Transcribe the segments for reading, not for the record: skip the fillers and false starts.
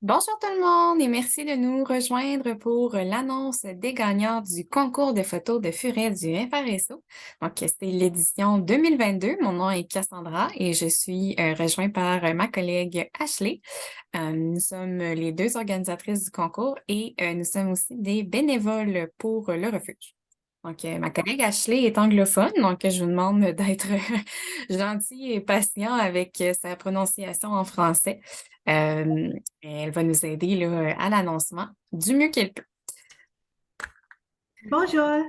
Bonjour tout le monde et merci de nous rejoindre pour l'annonce des gagnants du concours de photos de Furet du FRSO. Donc, c'est l'édition 2022. Mon nom est Cassandra et je suis rejointe par ma collègue Ashley. Nous sommes les deux organisatrices du concours et nous sommes aussi des bénévoles pour le refuge. Donc, ma collègue Ashley est anglophone, donc je vous demande d'être gentil et patient avec sa prononciation en français. Elle va nous aider là, à l'annoncement du mieux qu'elle peut. Bonjour.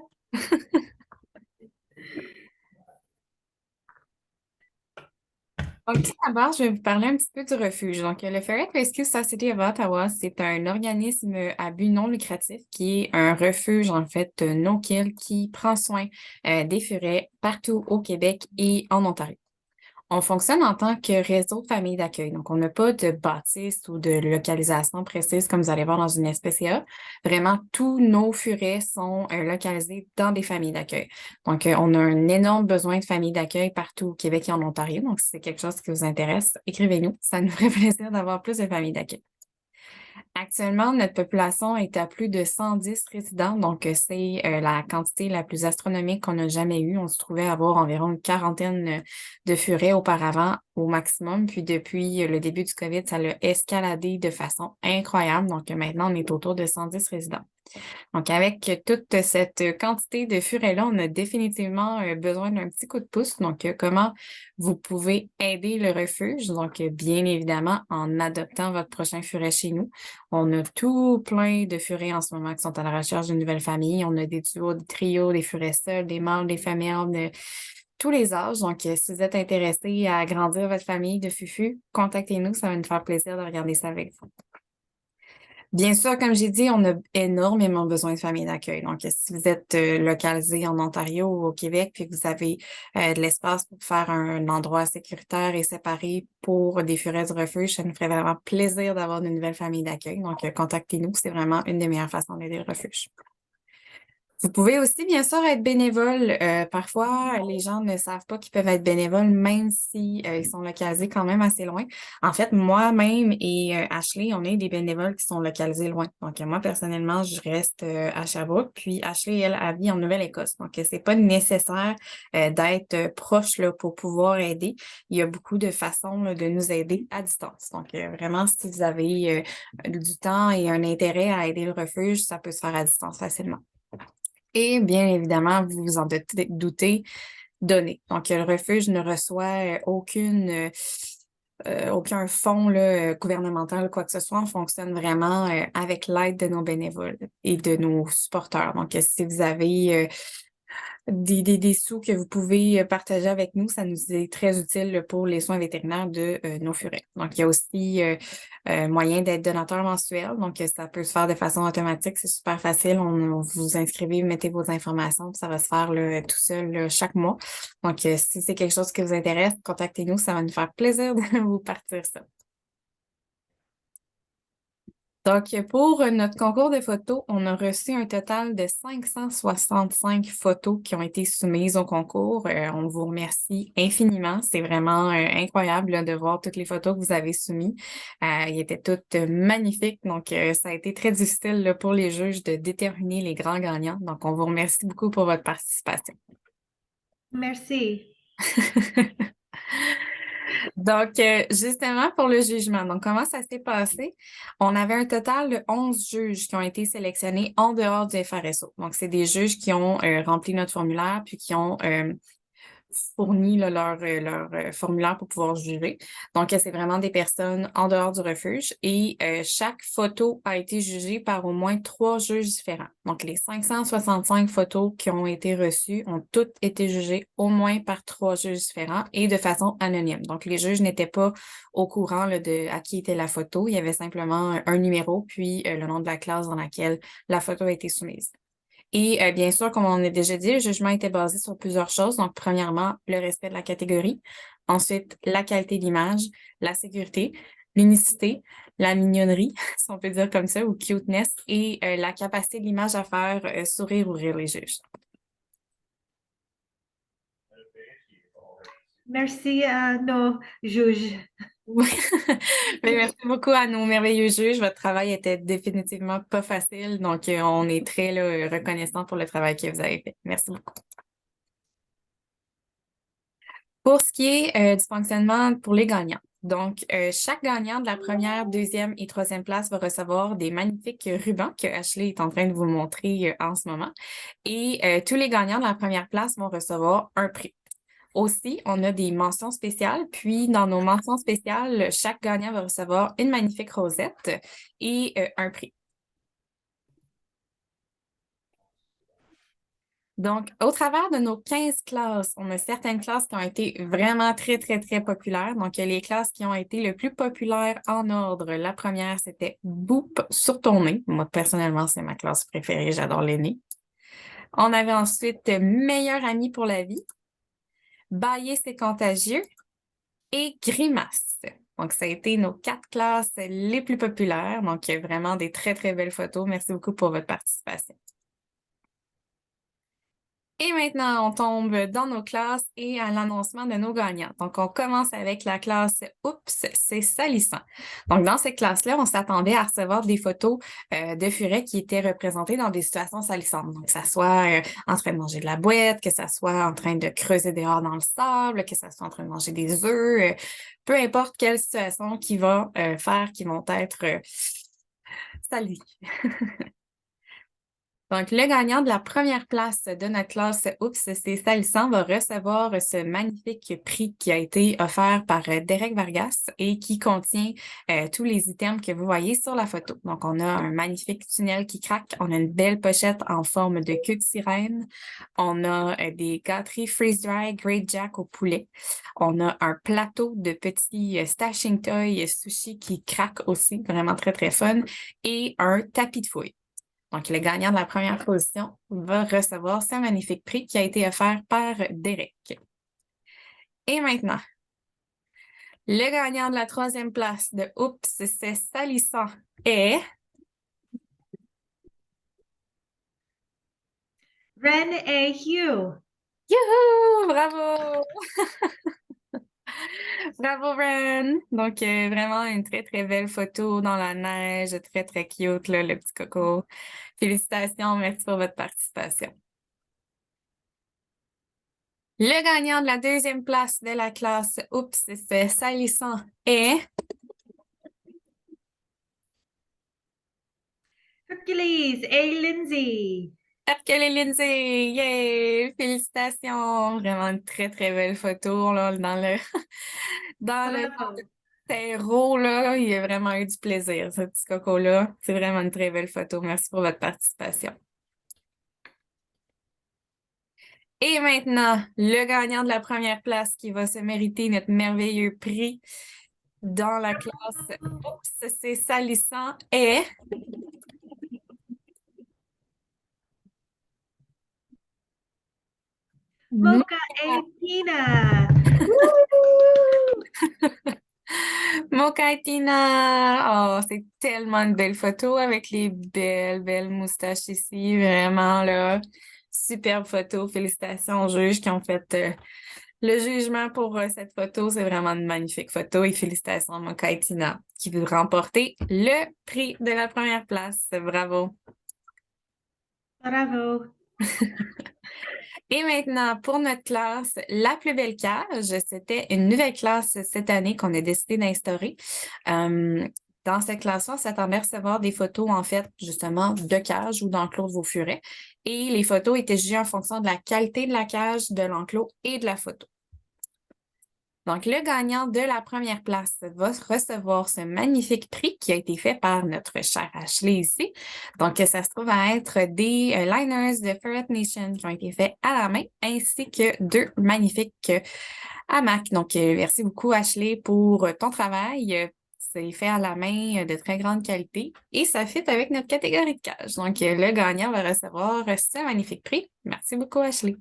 Donc, tout d'abord, je vais vous parler un petit peu du refuge. Donc, le Ferret Rescue Society of Ottawa, c'est un organisme à but non lucratif qui est un refuge, en fait, no-kill qui prend soin des furets partout au Québec et en Ontario. On fonctionne en tant que réseau de familles d'accueil. Donc, on n'a pas de bâtisse ou de localisation précise comme vous allez voir dans une SPCA. Vraiment, tous nos furets sont localisés dans des familles d'accueil. Donc, on a un énorme besoin de familles d'accueil partout au Québec et en Ontario. Donc, si c'est quelque chose qui vous intéresse, écrivez-nous. Ça nous ferait plaisir d'avoir plus de familles d'accueil. Actuellement, notre population est à plus de 110 résidents, donc c'est la quantité la plus astronomique qu'on a jamais eue. On se trouvait avoir environ une quarantaine de furets auparavant au maximum, puis depuis le début du COVID, ça l'a escaladé de façon incroyable. Donc maintenant, on est autour de 110 résidents. Donc, avec toute cette quantité de furets-là, on a définitivement besoin d'un petit coup de pouce. Donc, comment vous pouvez aider le refuge? Donc, bien évidemment, en adoptant votre prochain furet chez nous. On a tout plein de furets en ce moment qui sont à la recherche d'une nouvelle famille. On a des duos, des trios, des furets seuls, des mâles, des femelles, de tous les âges. Donc, si vous êtes intéressé à agrandir votre famille de fufu, contactez-nous. Ça va nous faire plaisir de regarder ça avec vous. Bien sûr, comme j'ai dit, on a énormément besoin de familles d'accueil. Donc, si vous êtes localisé en Ontario ou au Québec, puis que vous avez de l'espace pour faire un endroit sécuritaire et séparé pour des furets du refuge, ça nous ferait vraiment plaisir d'avoir de nouvelles familles d'accueil. Donc, contactez-nous. C'est vraiment une des meilleures façons d'aider le refuge. Vous pouvez aussi, bien sûr, être bénévole. Parfois, les gens ne savent pas qu'ils peuvent être bénévoles, même si ils sont localisés quand même assez loin. En fait, moi-même et Ashley, on est des bénévoles qui sont localisés loin. Donc, moi, personnellement, je reste à Sherbrooke, puis Ashley, elle vit en Nouvelle-Écosse. Donc, c'est pas nécessaire d'être proche là, pour pouvoir aider. Il y a beaucoup de façons là, de nous aider à distance. Donc, vraiment, si vous avez du temps et un intérêt à aider le refuge, ça peut se faire à distance facilement. Et bien évidemment, vous vous en doutez, donner. Donc, le refuge ne reçoit aucun fonds là, gouvernemental ou quoi que ce soit. On fonctionne vraiment avec l'aide de nos bénévoles et de nos supporters. Donc, si vous avez des sous que vous pouvez partager avec nous. Ça nous est très utile pour les soins vétérinaires de nos furets. Donc, il y a aussi moyen d'être donateur mensuel. Donc, ça peut se faire de façon automatique. C'est super facile. On vous inscrivez, vous mettez vos informations, puis ça va se faire là, tout seul là, chaque mois. Donc, si c'est quelque chose qui vous intéresse, contactez-nous. Ça va nous faire plaisir de vous partir ça. Donc, pour notre concours de photos, on a reçu un total de 565 photos qui ont été soumises au concours. On vous remercie infiniment. C'est vraiment incroyable là, de voir toutes les photos que vous avez soumises. Elles étaient toutes magnifiques. Donc, ça a été très difficile là, pour les juges de déterminer les grands gagnants. Donc, on vous remercie beaucoup pour votre participation. Merci. Donc, justement, pour le jugement, donc comment ça s'est passé? On avait un total de 11 juges qui ont été sélectionnés en dehors du FRSO. Donc, c'est des juges qui ont rempli notre formulaire puis qui ont fourni là, leur formulaire pour pouvoir juger. Donc, c'est vraiment des personnes en dehors du refuge et chaque photo a été jugée par au moins 3 juges différents. Donc, les 565 photos qui ont été reçues ont toutes été jugées au moins par 3 juges différents et de façon anonyme. Donc, les juges n'étaient pas au courant là, de à qui était la photo. Il y avait simplement un numéro puis le nom de la classe dans laquelle la photo a été soumise. Et bien sûr, comme on a déjà dit, le jugement était basé sur plusieurs choses. Donc, premièrement, le respect de la catégorie. Ensuite, la qualité de l'image, la sécurité, l'unicité, la mignonnerie, si on peut dire comme ça, ou cuteness, et la capacité de l'image à faire sourire ou rire les juges. Merci à nos juges. Mais merci beaucoup à nos merveilleux juges. Votre travail était définitivement pas facile, donc on est très là, reconnaissant pour le travail que vous avez fait. Merci beaucoup. Pour ce qui est du fonctionnement pour les gagnants. Donc, chaque gagnant de la première, deuxième et troisième place va recevoir des magnifiques rubans que Ashley est en train de vous montrer en ce moment. Et tous les gagnants de la première place vont recevoir un prix. Aussi, on a des mentions spéciales. Puis, dans nos mentions spéciales, chaque gagnant va recevoir une magnifique rosette et un prix. Donc, au travers de nos 15 classes, on a certaines classes qui ont été vraiment très, très, très populaires. Donc, les classes qui ont été le plus populaires en ordre. La première, c'était Boop sur ton nez. Moi, personnellement, c'est ma classe préférée. J'adore les nez. On avait ensuite Meilleur ami pour la vie, Bailler, c'est contagieux et Grimace. Donc, ça a été nos 4 classes les plus populaires. Donc, vraiment des très, très belles photos. Merci beaucoup pour votre participation. Et maintenant, on tombe dans nos classes et à l'annoncement de nos gagnants. Donc, on commence avec la classe Oups, c'est salissant. Donc, dans cette classe-là, on s'attendait à recevoir des photos de furets qui étaient représentés dans des situations salissantes. Donc, que ça soit en train de manger de la boîte, que ça soit en train de creuser dehors dans le sable, que ça soit en train de manger des œufs, peu importe quelle situation qui va faire qu'ils vont être salis. Donc, le gagnant de la première place de notre classe Oups, c'est Salissant, va recevoir ce magnifique prix qui a été offert par Derek Vargas et qui contient tous les items que vous voyez sur la photo. Donc, on a un magnifique tunnel qui craque, on a une belle pochette en forme de queue de sirène, on a des gâteries freeze-dry Great Jack au poulet, on a un plateau de petits stashing toys sushi qui craque aussi, vraiment très, très fun, et un tapis de fouille. Donc, le gagnant de la première position va recevoir ce magnifique prix qui a été offert par Derek. Et maintenant, le gagnant de la troisième place de Oups, c'est salissant est Ren A. Hugh. Youhou! Bravo! Bravo, Ren! Donc, vraiment une très, très belle photo dans la neige, très, très cute, là, le petit coco. Félicitations, merci pour votre participation. Le gagnant de la deuxième place de la classe Oups, c'est salissant est Hercules A. Lindsay. Hercule et Lindsay! Yay! Félicitations! Vraiment une très, très belle photo là, dans le Bravo. terreau, là. Il y a vraiment eu du plaisir, ce petit coco-là. C'est vraiment une très belle photo. Merci pour votre participation. Et maintenant, le gagnant de la première place qui va se mériter notre merveilleux prix dans la classe Oups, c'est salissant est Mocha A. Tina. Woo! Mokatina! Oh, c'est tellement une belle photo avec les belles, belles moustaches ici. Vraiment, là. Superbe photo. Félicitations aux juges qui ont fait le jugement pour cette photo. C'est vraiment une magnifique photo et félicitations à Mokatina qui veut remporter le prix de la première place. Bravo. Bravo. Et maintenant, pour notre classe, la plus belle cage, c'était une nouvelle classe cette année qu'on a décidé d'instaurer. Dans cette classe-là, on s'attendait à recevoir des photos, en fait, justement, de cage ou d'enclos de vos furets. Et les photos étaient jugées en fonction de la qualité de la cage, de l'enclos et de la photo. Donc, le gagnant de la première place va recevoir ce magnifique prix qui a été fait par notre cher Ashley ici. Donc, ça se trouve à être des liners de Ferret Nation qui ont été faits à la main, ainsi que 2 magnifiques hamacs. Donc, merci beaucoup Ashley pour ton travail. C'est fait à la main de très grande qualité et ça fit avec notre catégorie de cage. Donc, le gagnant va recevoir ce magnifique prix. Merci beaucoup Ashley.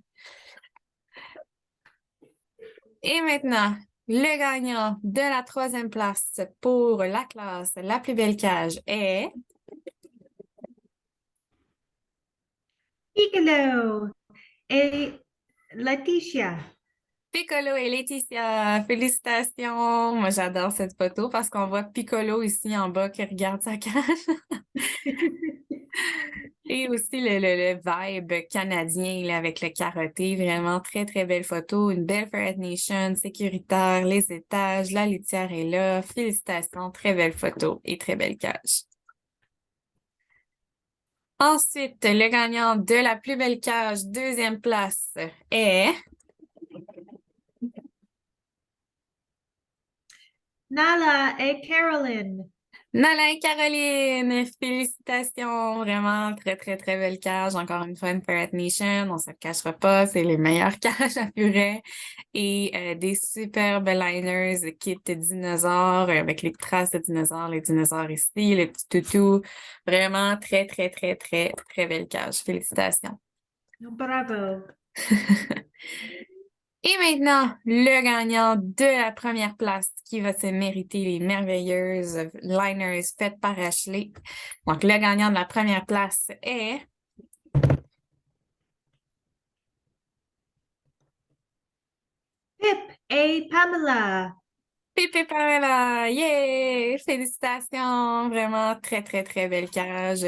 Et maintenant, le gagnant de la troisième place pour la classe La plus belle cage est Piccolo A. Leticia. Piccolo et Laetitia, félicitations! Moi, j'adore cette photo parce qu'on voit Piccolo ici en bas qui regarde sa canne. Et aussi le vibe canadien là, avec le carotté, vraiment très, très belle photo. Une belle Ferret Nation, sécuritaire, les étages, la litière est là. Félicitations, très belle photo et très belle cage. Ensuite, le gagnant de la plus belle cage, deuxième place, est Nala et Caroline. Nala et Caroline. Félicitations, vraiment très, très, très belle cage. Encore une fois, une Ferret Nation, on se le cachera pas, c'est les meilleures cages à Furet. Et des superbes liners, kit dinosaures avec les traces de dinosaures, les dinosaures ici, le petit toutou. Vraiment très, très, très, très, très belle cage. Félicitations. Bravo. Et maintenant, le gagnant de la première place qui va se mériter les merveilleuses liners faites par Ashley. Donc, le gagnant de la première place est Pip et Pamela. Pépé Pamela. Yeah! Félicitations! Vraiment très, très, très belle cage.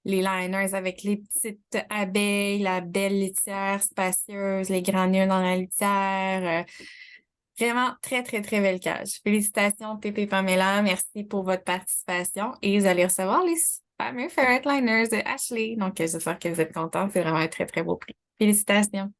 Les liners avec les petites abeilles, la belle litière spacieuse, les granules dans la litière. Vraiment très, très, très belle cage. Félicitations, Pépé Pamela. Merci pour votre participation. Et vous allez recevoir les fameux Ferret Liners de Ashley. Donc, j'espère que vous êtes contents. C'est vraiment un très, très beau prix. Félicitations.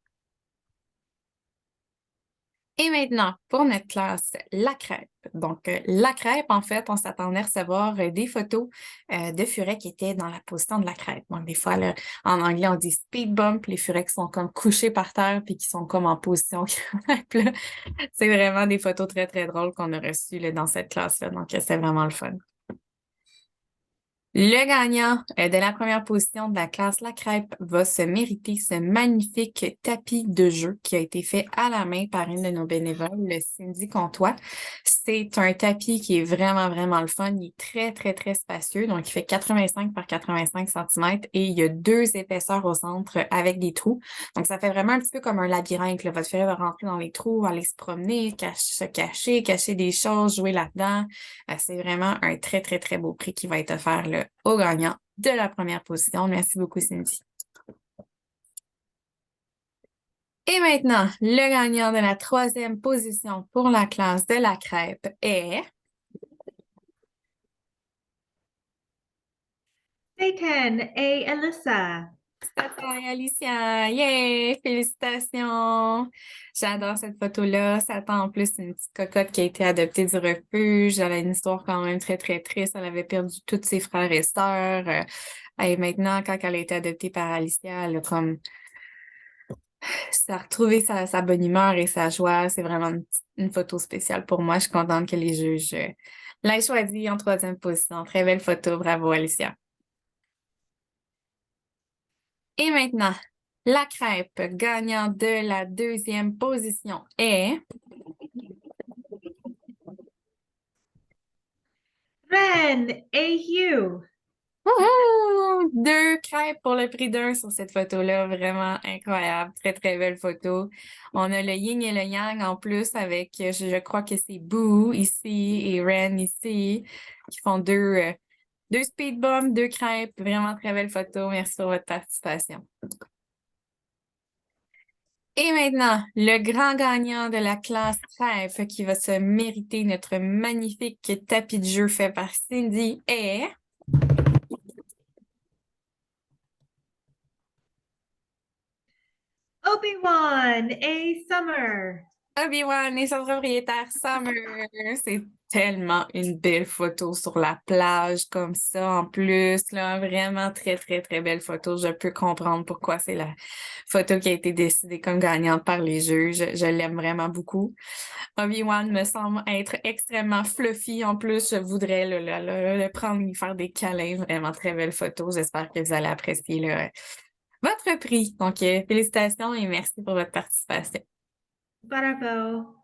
Et maintenant, pour notre classe, la crêpe. Donc, la crêpe, en fait, on s'attendait à recevoir des photos de furets qui étaient dans la position de la crêpe. Donc, des fois, là, en anglais, on dit speed bump, les furets qui sont comme couchés par terre puis qui sont comme en position crêpe, là. C'est vraiment des photos très, très drôles qu'on a reçues là, dans cette classe-là. Donc, c'est vraiment le fun. Le gagnant de la première position de la classe La Crêpe va se mériter ce magnifique tapis de jeu qui a été fait à la main par une de nos bénévoles, Cindy Comtois. C'est un tapis qui est vraiment, vraiment le fun. Il est très, très, très spacieux. Donc, il fait 85 par 85 cm et il y a 2 épaisseurs au centre avec des trous. Donc, ça fait vraiment un petit peu comme un labyrinthe, là. Votre furet va rentrer dans les trous, aller se promener, se cacher, cacher des choses, jouer là-dedans. C'est vraiment un très, très, très beau prix qui va être offert là, au gagnant de la première position. Merci beaucoup, Cindy. Et maintenant, le gagnant de la troisième position pour la classe de la crêpe est Satan et Alyssa. Satan et Alicia. Yeah! Félicitations! J'adore cette photo-là. Satan, en plus, c'est une petite cocotte qui a été adoptée du refuge. Elle a une histoire quand même très, très triste. Elle avait perdu tous ses frères et sœurs. Et maintenant, quand elle a été adoptée par Alicia, elle a comme ça a retrouvé sa bonne humeur et sa joie. C'est vraiment une photo spéciale pour moi. Je suis contente que les juges l'aient choisie en troisième position. Très belle photo. Bravo, Alicia. Et maintenant, la crêpe gagnant de la deuxième position est Ren et Hugh. Wouhou! 2 crêpes pour le prix d'un sur cette photo-là. Vraiment incroyable. Très, très belle photo. On a le yin et le yang en plus avec, je crois que c'est Boo ici et Ren ici, qui font deux speed bumps, 2 crêpes. Vraiment très belle photo. Merci pour votre participation. Et maintenant, le grand gagnant de la classe crêpe qui va se mériter notre magnifique tapis de jeu fait par Cindy est Obi-Wan et Summer. Obi-Wan et son propriétaire Summer. C'est tellement une belle photo sur la plage comme ça en plus, là. Vraiment très, très, très belle photo. Je peux comprendre pourquoi c'est la photo qui a été décidée comme gagnante par les juges. Je l'aime vraiment beaucoup. Obi-Wan me semble être extrêmement fluffy. En plus, je voudrais le prendre, lui faire des câlins. Vraiment très belle photo. J'espère que vous allez apprécier votre prix. Donc, félicitations et merci pour votre participation. Bravo.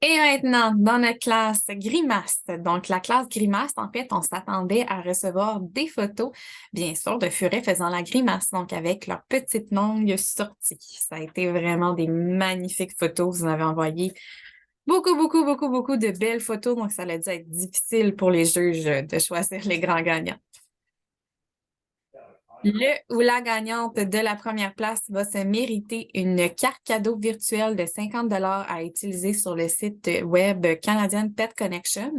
Et maintenant, dans notre classe Grimace. Donc, la classe Grimace, en fait, on s'attendait à recevoir des photos, bien sûr, de furets faisant la grimace, donc avec leur petite langue sortie. Ça a été vraiment des magnifiques photos. Vous en avez envoyé beaucoup, beaucoup, beaucoup, beaucoup de belles photos, donc ça a dû être difficile pour les juges de choisir les grands gagnants. Le ou la gagnante de la première place va se mériter une carte cadeau virtuelle de 50 à utiliser sur le site web Canadian Pet Connection.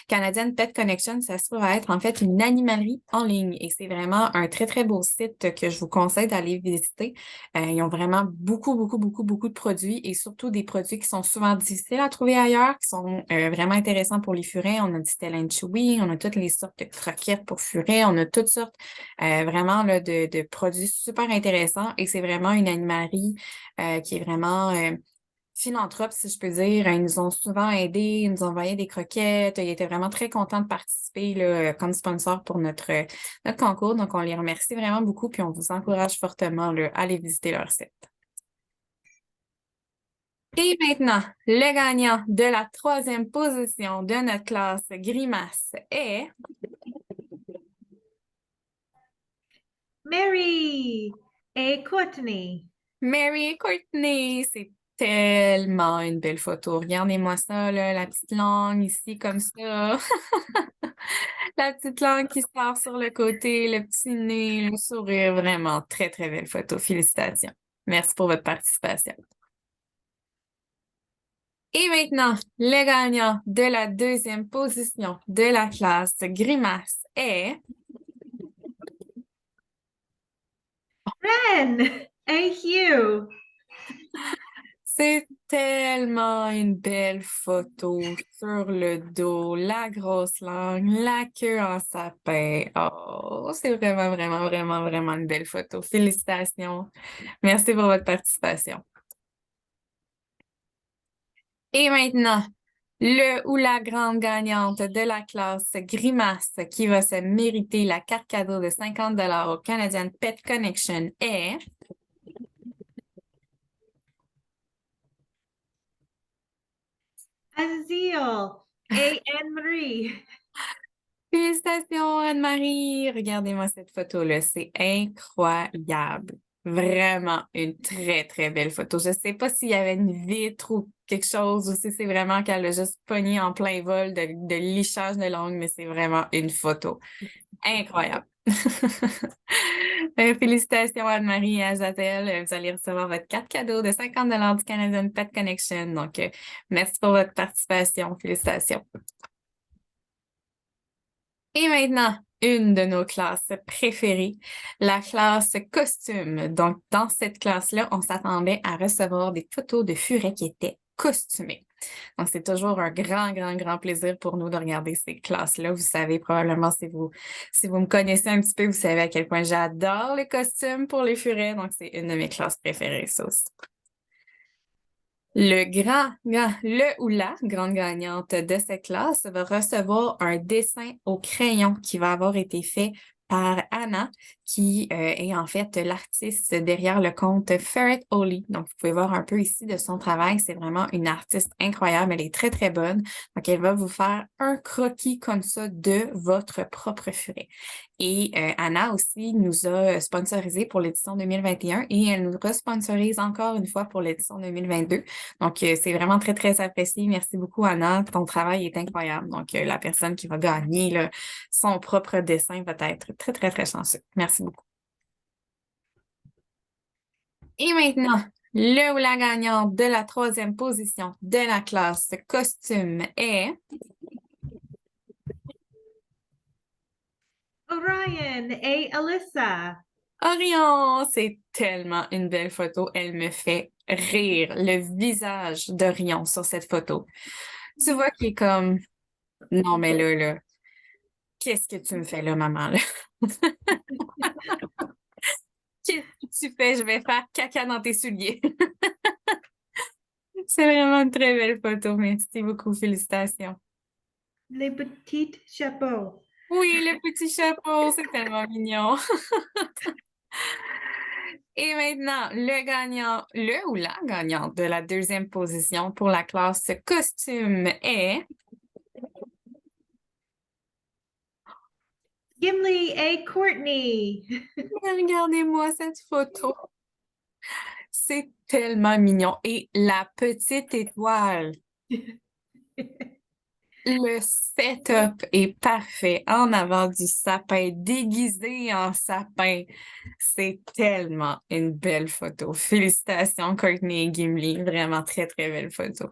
Canadian Pet Connection, ça se trouve à être en fait une animalerie en ligne et c'est vraiment un très, très beau site que je vous conseille d'aller visiter. Ils ont vraiment beaucoup, beaucoup, beaucoup, beaucoup de produits et surtout des produits qui sont souvent difficiles à trouver ailleurs, qui sont vraiment intéressants pour les furets. On a du Stella and Chewy, on a toutes les sortes de croquettes pour furets, on a toutes sortes vraiment là, de produits super intéressants et c'est vraiment une animalerie qui est vraiment philanthrope, si je peux dire. Ils nous ont souvent aidés, ils nous ont envoyé des croquettes. Ils étaient vraiment très contents de participer là, comme sponsor pour notre concours. Donc, on les remercie vraiment beaucoup puis on vous encourage fortement là, à aller visiter leur site. Et maintenant, le gagnant de la troisième position de notre classe Grimace est Mary et Courtney. Mary et Courtney. C'est tellement une belle photo. Regardez-moi ça, là, la petite langue ici comme ça. La petite langue qui sort sur le côté, le petit nez, le sourire. Vraiment très, très belle photo. Félicitations. Merci pour votre participation. Et maintenant, le gagnant de la deuxième position de la classe Grimace est Ren et Hugh. C'est tellement une belle photo sur le dos, la grosse langue, la queue en sapin. Oh, c'est vraiment, vraiment, vraiment, vraiment une belle photo. Félicitations. Merci pour votre participation. Et maintenant, le ou la grande gagnante de la classe Grimace qui va se mériter la carte cadeau de 50 au Canadian Pet Connection est Azil et Anne-Marie. Félicitations, Anne-Marie. Regardez-moi cette photo-là. C'est incroyable. Vraiment une très, très belle photo. Je sais pas s'il y avait une vitre ou quelque chose ou si c'est vraiment qu'elle a juste pogné en plein vol de lichage de langue, mais c'est vraiment une photo. Incroyable. Félicitations, Anne-Marie et Azatel. Vous allez recevoir votre carte cadeau de 50 du Canadian Pet Connection. Donc, merci pour votre participation. Félicitations. Et maintenant, une de nos classes préférées, la classe costume. Donc, dans cette classe-là, on s'attendait à recevoir des photos de furets qui étaient costumés. Donc, c'est toujours un grand, grand, grand plaisir pour nous de regarder ces classes-là. Vous savez probablement, si vous me connaissez un petit peu, vous savez à quel point j'adore les costumes pour les furets. Donc, c'est une de mes classes préférées, ça aussi. Le ou la grande gagnante de cette classe va recevoir un dessin au crayon qui va avoir été fait par Anna, qui est en fait l'artiste derrière le compte Ferret Oli. Donc, vous pouvez voir un peu ici de son travail. C'est vraiment une artiste incroyable. Elle est très, très bonne. Donc, elle va vous faire un croquis comme ça de votre propre furet. Et Anna aussi nous a sponsorisé pour l'édition 2021 et elle nous responsorise encore une fois pour l'édition 2022. Donc, c'est vraiment très, très apprécié. Merci beaucoup, Anna. Ton travail est incroyable. Donc, la personne qui va gagner là, son propre dessin va être très, très, très chanceux. Merci beaucoup. Et maintenant, le ou la gagnante de la troisième position de la classe costume est Orion et Alyssa. Orion. C'est tellement une belle photo. Elle me fait rire. Le visage d'Orion sur cette photo. Tu vois qu'il est comme, non, mais là, qu'est-ce que tu me fais là, maman, là? Qu'est-ce que tu fais? Je vais faire caca dans tes souliers. C'est vraiment une très belle photo. Merci beaucoup. Félicitations. Les petits chapeaux. Oui, le petit chapeau, c'est tellement mignon. Et maintenant, le ou la gagnante de la deuxième position pour la classe costume est Gimli A. Courtney. Regardez-moi cette photo. C'est tellement mignon. Et la petite étoile. Le setup est parfait en avant du sapin, déguisé en sapin. C'est tellement une belle photo. Félicitations, Courtney et Gimli. Vraiment très, très belle photo.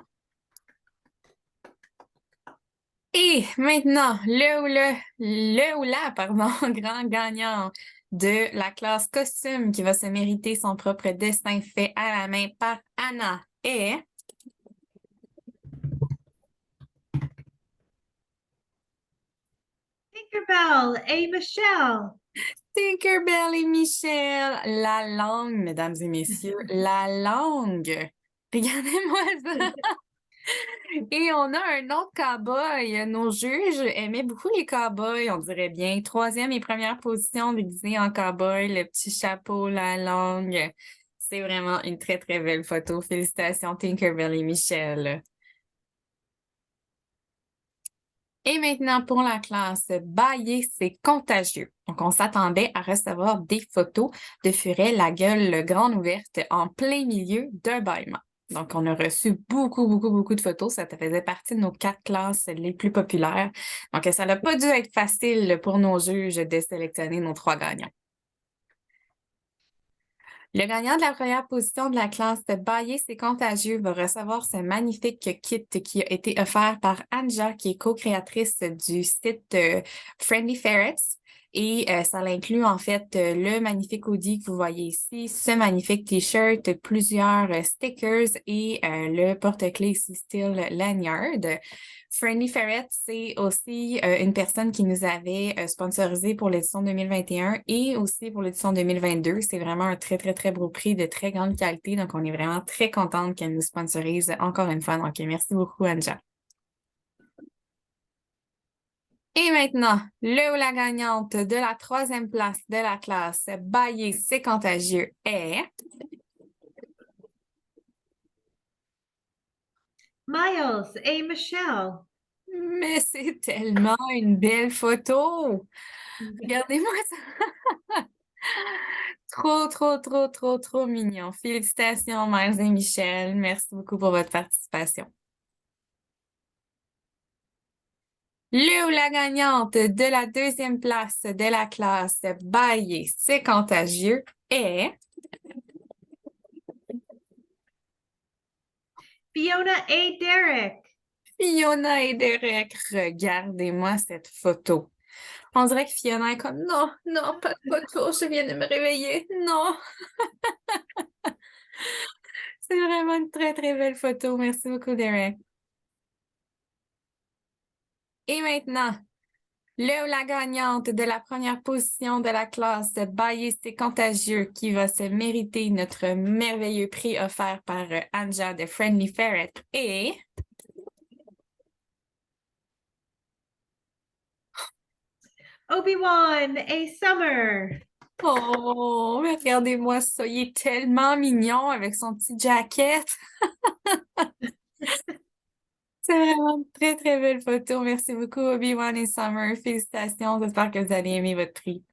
Et maintenant, le ou la, pardon, grand gagnant de la classe costume qui va se mériter son propre dessin fait à la main par Anna est Tinkerbell A. Michelle. Tinkerbell et Michel. La langue, mesdames et messieurs, la langue. Regardez-moi ça. Et on a un autre cow-boy. Nos juges aimaient beaucoup les cow-boys, on dirait bien. Troisième et première position déguisé en cow-boy, le petit chapeau, la langue. C'est vraiment une très, très belle photo. Félicitations, Tinkerbell et Michel. Et maintenant, pour la classe bailler, c'est contagieux. Donc, on s'attendait à recevoir des photos de Furet, la gueule grande ouverte en plein milieu d'un bâillement. Donc, on a reçu beaucoup, beaucoup, beaucoup de photos. Ça faisait partie de nos 4 classes les plus populaires. Donc, ça n'a pas dû être facile pour nos juges de sélectionner nos 3 gagnants. Le gagnant de la première position de la classe de Bailler, c'est contagieux, va recevoir ce magnifique kit qui a été offert par Anja, qui est co-créatrice du site Friendly Ferrets. Et ça l'inclut en fait le magnifique hoodie que vous voyez ici, ce magnifique t-shirt, plusieurs stickers et le porte-clés ici style lanyard. Friendly Ferret, c'est aussi une personne qui nous avait sponsorisé pour l'édition 2021 et aussi pour l'édition 2022. C'est vraiment un très, très, très beau prix de très grande qualité. Donc, on est vraiment très contente qu'elle nous sponsorise encore une fois. Donc, merci beaucoup, Anja. Et maintenant, le ou la gagnante de la troisième place de la classe Bailler, c'est contagieux est Miles A. Michelle. Mais c'est tellement une belle photo. Regardez-moi ça. Trop, trop, trop, trop, trop mignon. Félicitations, Miles et Michel. Merci beaucoup pour votre participation. Le ou la gagnante de la deuxième place de la classe Bailler, c'est contagieux est Fiona A. Derrick. Fiona et Derek. Regardez-moi cette photo. On dirait que Fiona est comme non, non, pas de photo, je viens de me réveiller. Non. C'est vraiment une très, très belle photo. Merci beaucoup, Derek. Et maintenant, le ou la gagnante de la première position de la classe de Bailler, c'est contagieux qui va se mériter notre merveilleux prix offert par Anja de Friendly Ferret et Obi-Wan A. Summer. oh, mais regardez-moi ça, il est tellement mignon avec son petit jacket. C'est vraiment une très, très belle photo. Merci beaucoup, Obi-Wan et Summer. Félicitations. J'espère que vous allez aimer votre prix.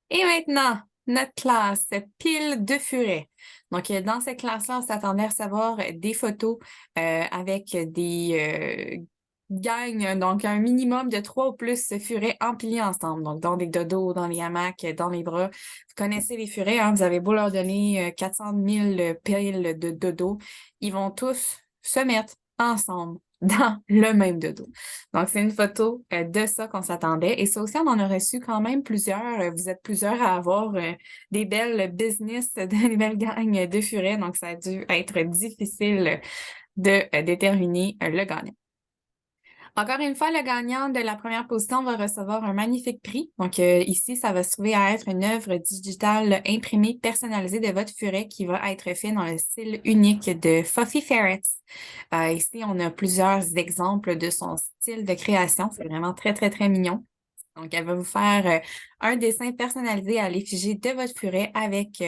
Et maintenant, notre classe pile de furet. Donc, dans cette classe-là, on s'attendait à recevoir des photos avec des gangs, donc un minimum de 3 ou plus furets empilés ensemble. Donc, dans des dodos, dans les hamacs, dans les bras. Vous connaissez les furets, hein? Vous avez beau leur donner 400 000 piles de dodos, ils vont tous se mettre ensemble dans le même dodo. Donc, c'est une photo de ça qu'on s'attendait. Et ça aussi, on en a reçu quand même plusieurs. Vous êtes plusieurs à avoir des belles business, des belles gangs de furets. Donc, ça a dû être difficile de déterminer le gagnant. Encore une fois, le gagnant de la première position va recevoir un magnifique prix. Donc, ici, ça va se trouver à être une œuvre digitale imprimée personnalisée de votre furet qui va être fait dans le style unique de Fluffy Ferrets. Ici, on a plusieurs exemples de son style de création. C'est vraiment très, très, très mignon. Donc, elle va vous faire un dessin personnalisé à l'effigie de votre furet avec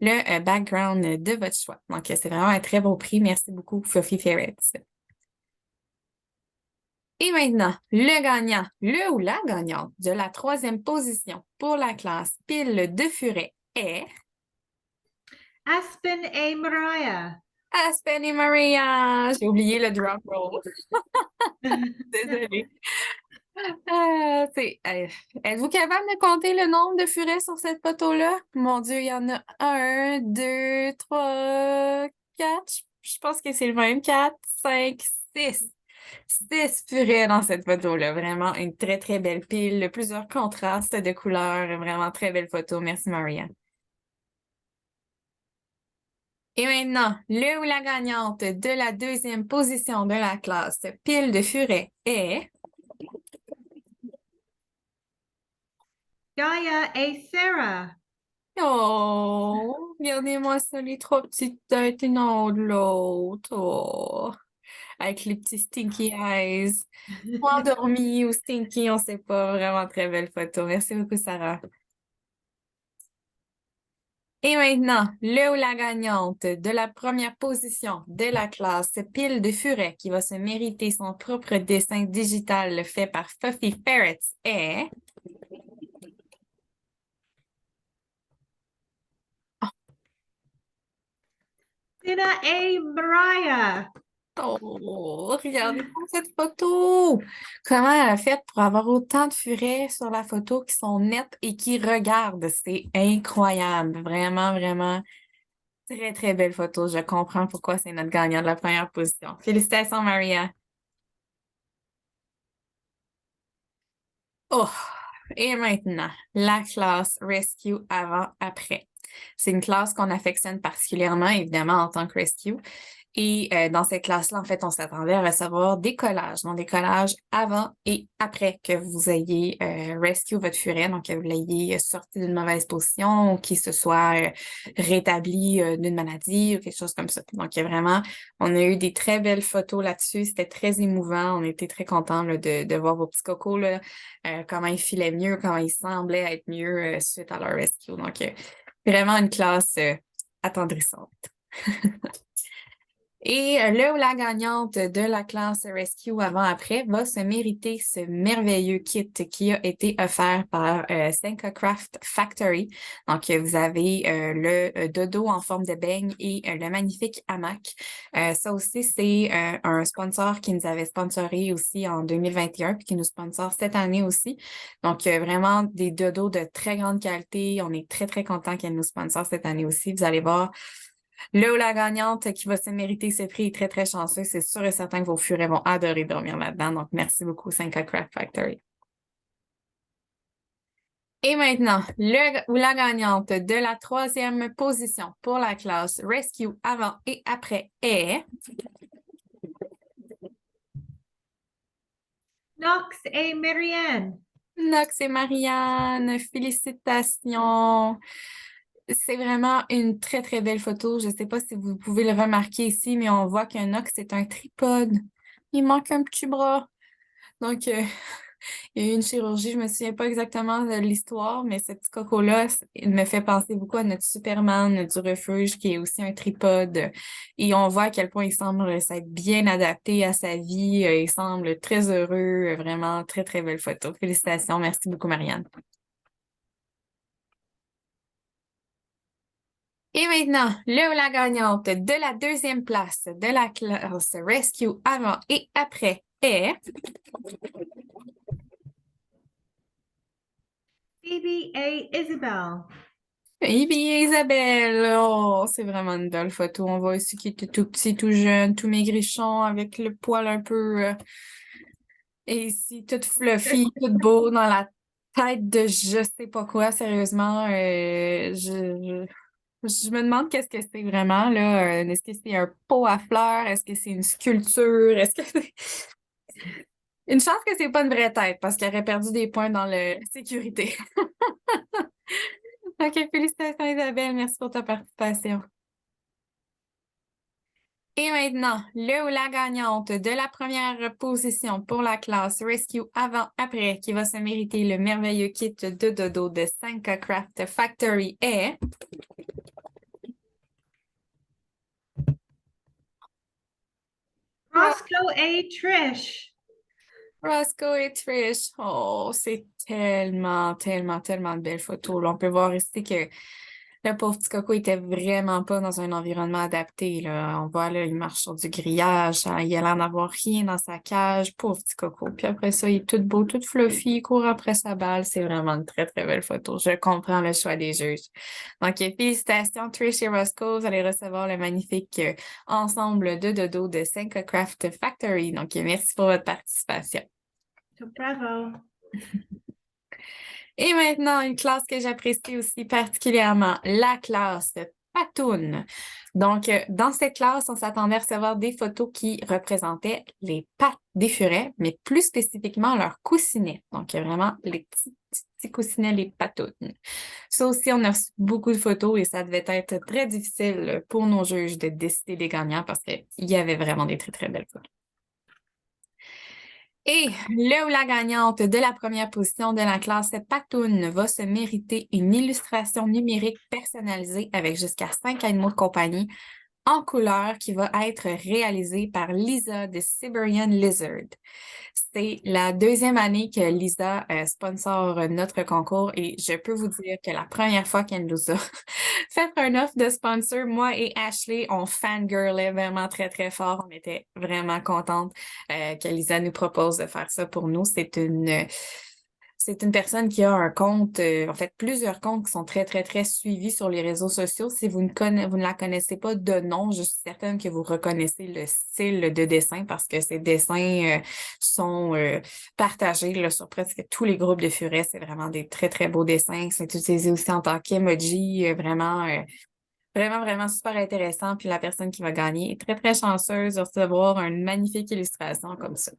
le background de votre choix. Donc, c'est vraiment un très beau prix. Merci beaucoup, Fluffy Ferrets. Et maintenant, le gagnant, le ou la gagnante de la troisième position pour la classe pile de furet est Aspen A. Mariah. Aspen et Maria. J'ai oublié le drum roll. Désolée. Êtes-vous capable de compter le nombre de furets sur cette photo-là? Mon Dieu, il y en a un, deux, trois, quatre. Je pense que c'est le même. Quatre, cinq, six. Six furets dans cette photo-là. Vraiment une très, très belle pile. Plusieurs contrastes de couleurs. Vraiment très belle photo. Merci, Maria. Et maintenant, le ou la gagnante de la deuxième position de la classe pile de furets est Gaia A. Sarah. Oh, regardez-moi ça, les trois petites têtes, une en haut de l'autre. Oh, avec les petits stinky eyes. Ou endormis ou stinky, on sait pas. Vraiment très belle photo. Merci beaucoup, Sarah. Et maintenant, le ou la gagnante de la première position de la classe Pile de Furet qui va se mériter son propre dessin digital fait par Fluffy Ferrets est... Sina A. Mariah. Oh, regardez cette photo! Comment elle a fait pour avoir autant de furets sur la photo qui sont nettes et qui regardent? C'est incroyable. Vraiment, vraiment, très, très belle photo. Je comprends pourquoi c'est notre gagnant de la première position. Félicitations, Maria. Oh, et maintenant, la classe Rescue avant-après. C'est une classe qu'on affectionne particulièrement, évidemment, en tant que Rescue. Et dans cette classe-là, en fait, on s'attendait à recevoir des collages. Donc, des collages avant et après que vous ayez rescue votre furet, donc que vous l'ayez sorti d'une mauvaise position ou qu'il se soit rétabli d'une maladie ou quelque chose comme ça. Donc, vraiment, on a eu des très belles photos là-dessus. C'était très émouvant. On était très contents là, de voir vos petits cocos, là, comment ils filaient mieux, comment ils semblaient être mieux suite à leur rescue. Donc, vraiment une classe attendrissante. Et le ou la gagnante de la classe Rescue avant-après va se mériter ce merveilleux kit qui a été offert par Senka Craft Factory. Donc, vous avez le dodo en forme de beigne et le magnifique hamac. Ça aussi, c'est un sponsor qui nous avait sponsoré aussi en 2021 puis qui nous sponsore cette année aussi. Donc, vraiment des dodos de très grande qualité. On est très, très content qu'elle nous sponsore cette année aussi. Vous allez voir, le ou la gagnante qui va se mériter ce prix est très, très chanceux. C'est sûr et certain que vos furets vont adorer dormir là-dedans. Donc, merci beaucoup, Senka Craft Factory. Et maintenant, le ou la gagnante de la troisième position pour la classe Rescue avant et après est Knox A. Marianne. Nox et Marianne. Félicitations! C'est vraiment une très, très belle photo. Je ne sais pas si vous pouvez le remarquer ici, mais on voit qu'un ox, c'est un tripode. Il manque un petit bras. Donc, il y a eu une chirurgie. Je me souviens pas exactement de l'histoire, mais ce petit coco-là, il me fait penser beaucoup à notre Superman du refuge, qui est aussi un tripode. Et on voit à quel point il semble s'être bien adapté à sa vie. Il semble très heureux. Vraiment, très, très belle photo. Félicitations. Merci beaucoup, Marianne. Et maintenant, le ou la gagnante de la deuxième place de la classe Rescue avant et après est Phoebe A. Isabel. Ibi et Isabelle. Oh, c'est vraiment une belle photo. On voit ici qu'il était tout petit, tout jeune, tout maigrichon, avec le poil un peu... et ici, tout fluffy, tout beau dans la tête de je sais pas quoi, sérieusement. Je me demande qu'est-ce que c'est vraiment, là. Est-ce que c'est un pot à fleurs? Est-ce que c'est une sculpture? Est-ce que c'est... Une chance que c'est pas une vraie tête, parce qu'elle aurait perdu des points dans la sécurité. OK, félicitations Isabelle, merci pour ta participation. Et maintenant, le ou la gagnante de la première position pour la classe Rescue avant-après qui va se mériter le merveilleux kit de dodo de Sanka Craft Factory est... Roscoe A. Trish. Roscoe et Trish. Oh, c'est tellement, tellement, tellement de belles photos. Là, on peut voir ici que le pauvre petit coco était vraiment pas dans un environnement adapté, là. On voit, là, il marche sur du grillage. Hein, il a l'air d'avoir rien dans sa cage. Pauvre petit coco. Puis après ça, il est tout beau, tout fluffy. Il court après sa balle. C'est vraiment une très, très belle photo. Je comprends le choix des juges. Donc, félicitations, Trish et Roscoe. Vous allez recevoir le magnifique ensemble de dodo de Senka Craft Factory. Donc, merci pour votre participation. Bravo. Et maintenant, une classe que j'apprécie aussi particulièrement, la classe Patoun. Donc, dans cette classe, on s'attendait à recevoir des photos qui représentaient les pattes des furets, mais plus spécifiquement leurs coussinets. Donc, vraiment les petits coussinets, les patounes. Ça aussi, on a reçu beaucoup de photos et ça devait être très difficile pour nos juges de décider des gagnants parce qu'il y avait vraiment des très, très belles photos. Et le ou la gagnante de la première position de la classe Patoun va se mériter une illustration numérique personnalisée avec jusqu'à 5 animaux de compagnie en couleur qui va être réalisée par Lisa de Siberian Lizard. C'est la deuxième année que Lisa sponsor notre concours et je peux vous dire que la première fois qu'elle nous a fait un offre de sponsor, moi et Ashley, on fangirlait vraiment très, très fort. On était vraiment contentes que Lisa nous propose de faire ça pour nous. C'est une personne qui a un compte, en fait, plusieurs comptes qui sont très, très, très suivis sur les réseaux sociaux. Si vous ne la connaissez pas de nom, je suis certaine que vous reconnaissez le style de dessin parce que ces dessins sont partagés là, sur presque tous les groupes de furets. C'est vraiment des très, très beaux dessins. C'est utilisé aussi en tant qu'emoji, vraiment, vraiment super intéressant. Puis la personne qui va gagner est très, très chanceuse de recevoir une magnifique illustration comme ça.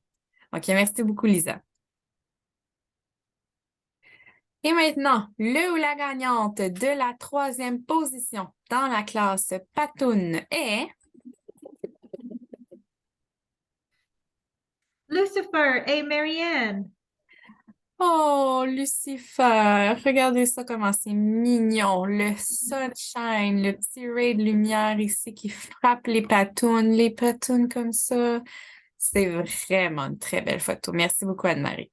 Donc, merci beaucoup, Lisa. Et maintenant, le ou la gagnante de la troisième position dans la classe Patoun est... Lucifer A. Marianne. Oh, Lucifer! Regardez ça comment c'est mignon. Le sunshine, le petit ray de lumière ici qui frappe les patounes comme ça. C'est vraiment une très belle photo. Merci beaucoup, Anne-Marie.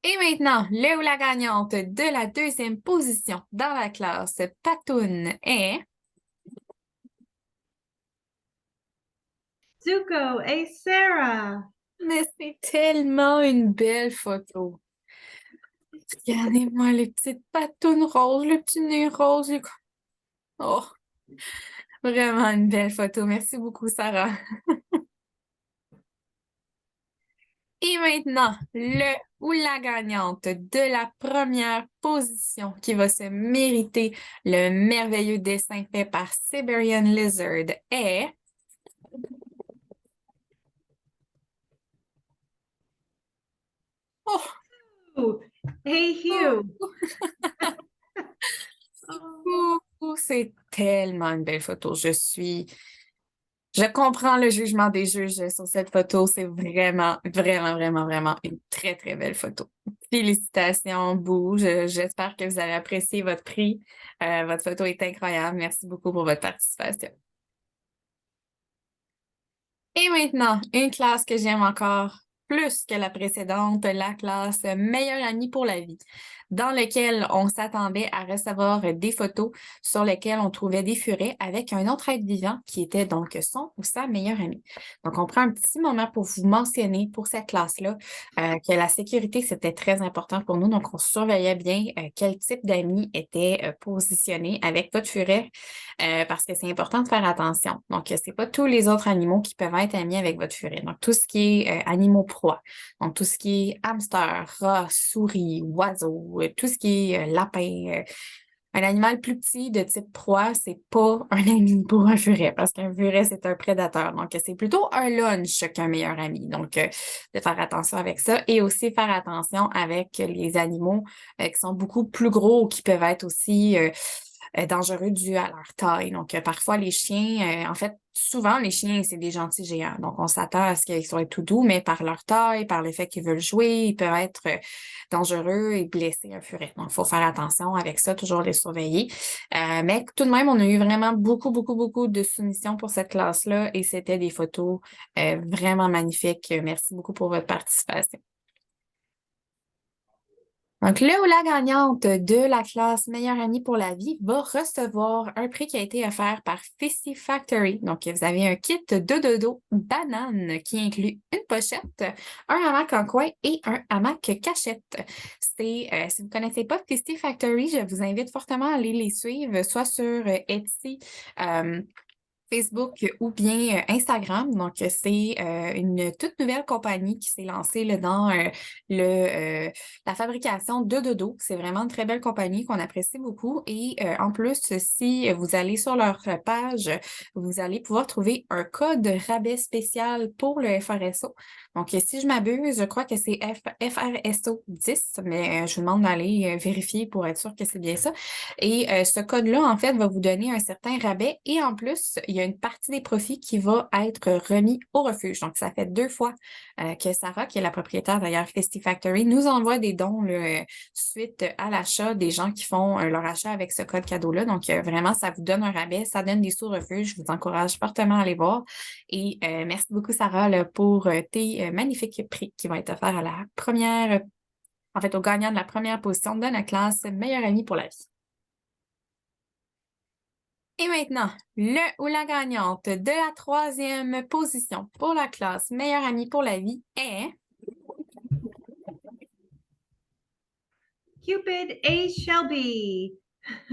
Et maintenant, le ou la gagnante de la deuxième position dans la classe Patoun est... Zuko A. Sarah. Mais c'est tellement une belle photo. Regardez-moi les petites patounes roses, le petit nez rose. Oh, vraiment une belle photo. Merci beaucoup, Sarah. Et maintenant, le ou la gagnante de la première position qui va se mériter le merveilleux dessin fait par Siberian Lizard est... Oh, Ooh, A. Hugh. c'est tellement une belle photo. Je comprends le jugement des juges sur cette photo. C'est vraiment, vraiment, vraiment, vraiment une très, très belle photo. Félicitations, Boo. J'espère que vous avez apprécié votre prix. Votre photo est incroyable. Merci beaucoup pour votre participation. Et maintenant, une classe que j'aime encore plus que la précédente, la classe Meilleur ami pour la vie, dans laquelle on s'attendait à recevoir des photos sur lesquelles on trouvait des furets avec un autre être vivant qui était donc son ou sa meilleure amie. Donc, on prend un petit moment pour vous mentionner pour cette classe-là que la sécurité, c'était très important pour nous. Donc, on surveillait bien quel type d'amis était positionné avec votre furet parce que c'est important de faire attention. Donc, c'est pas tous les autres animaux qui peuvent être amis avec votre furet. Donc, tout ce qui est animaux proies, donc tout ce qui est hamster, rat, souris, oiseau, tout ce qui est lapin, un animal plus petit de type proie, c'est pas un ami pour un furet parce qu'un furet, c'est un prédateur. Donc, c'est plutôt un lunch qu'un meilleur ami. Donc, de faire attention avec ça et aussi faire attention avec les animaux qui sont beaucoup plus gros ou qui peuvent être aussi dangereux dû à leur taille. Donc, parfois, les chiens, en fait, souvent, les chiens, c'est des gentils géants. Donc, on s'attend à ce qu'ils soient tout doux, mais par leur taille, par le fait qu'ils veulent jouer, ils peuvent être dangereux et blesser un furet. Donc, il faut faire attention avec ça, toujours les surveiller. Mais tout de même, on a eu vraiment beaucoup, beaucoup, beaucoup de soumissions pour cette classe-là et c'était des photos vraiment magnifiques. Merci beaucoup pour votre participation. Donc, le ou la gagnante de la classe Meilleure amie pour la vie va recevoir un prix qui a été offert par Fisty Factory. Donc, vous avez un kit de dodo banane qui inclut une pochette, un hamac en coin et un hamac cachette. Si vous ne connaissez pas Fisty Factory, je vous invite fortement à aller les suivre, soit sur Etsy, Facebook ou bien Instagram. Donc, c'est une toute nouvelle compagnie qui s'est lancée là, dans la fabrication de dodo. C'est vraiment une très belle compagnie qu'on apprécie beaucoup. Et en plus, si vous allez sur leur page, vous allez pouvoir trouver un code rabais spécial pour le FRSO. Donc, si je m'abuse, je crois que c'est FRSO 10, mais je vous demande d'aller vérifier pour être sûr que c'est bien ça. Et ce code-là, en fait, va vous donner un certain rabais. Et en plus, il y a une partie des profits qui va être remis au refuge. Donc, ça fait 2 fois que Sarah, qui est la propriétaire d'ailleurs Festy Factory, nous envoie des dons là, suite à l'achat des gens qui font leur achat avec ce code cadeau-là. Donc, vraiment, ça vous donne un rabais, ça donne des sous refuge. Je vous encourage fortement à aller voir. Et merci beaucoup, Sarah, là, pour tes magnifiques prix qui vont être offerts à la première, en fait, au gagnant de la première position de notre classe Meilleure amie pour la vie. Et maintenant, le ou la gagnante de la troisième position pour la classe Meilleure amie pour la vie est Cupid A. Shelby.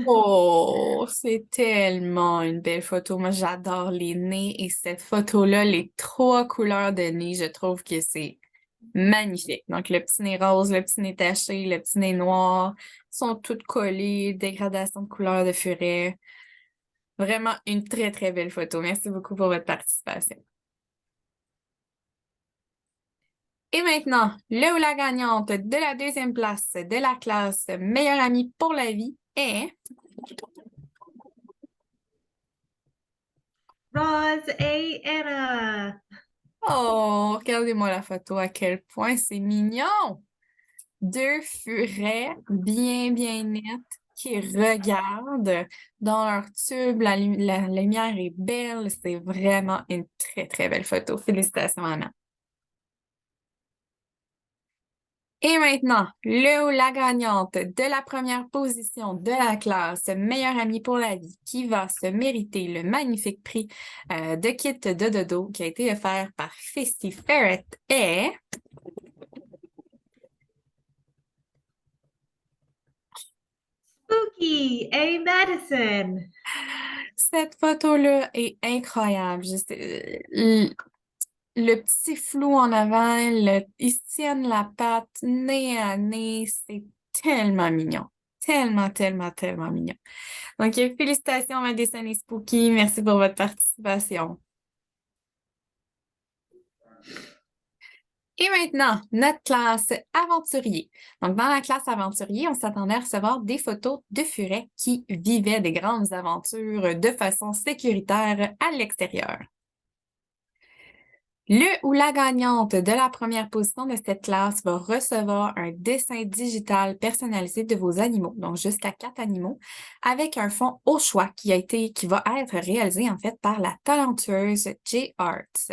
Oh, c'est tellement une belle photo. Moi, j'adore les nez et cette photo-là, les 3 couleurs de nez, je trouve que c'est magnifique. Donc, le petit nez rose, le petit nez taché, le petit nez noir sont toutes collées, dégradation de couleur de furet. Vraiment une très, très belle photo. Merci beaucoup pour votre participation. Et maintenant, le ou la gagnante de la deuxième place de la classe Meilleure amie pour la vie est Roz A. Anna. Oh, regardez-moi la photo, à quel point c'est mignon! 2 furets bien, bien nets qui regardent dans leur tube. La lumière est belle. C'est vraiment une très, très belle photo. Félicitations, Anna. Et maintenant, le ou la gagnante de la première position de la classe Meilleure amie pour la vie qui va se mériter le magnifique prix de kit de dodo qui a été offert par Fisty Ferret est Spooky A. Madison. cette photo-là est incroyable. Le petit flou en avant, ils se tiennent la patte nez à nez, c'est tellement mignon. Tellement, tellement, tellement mignon. Donc, félicitations à Madison et Spooky. Merci pour votre participation. Et maintenant, notre classe aventurier. Donc, dans la classe aventurier, on s'attendait à recevoir des photos de furets qui vivaient des grandes aventures de façon sécuritaire à l'extérieur. Le ou la gagnante de la première position de cette classe va recevoir un dessin digital personnalisé de vos animaux, donc jusqu'à 4 animaux, avec un fond au choix qui va être réalisé en fait par la talentueuse J Arts.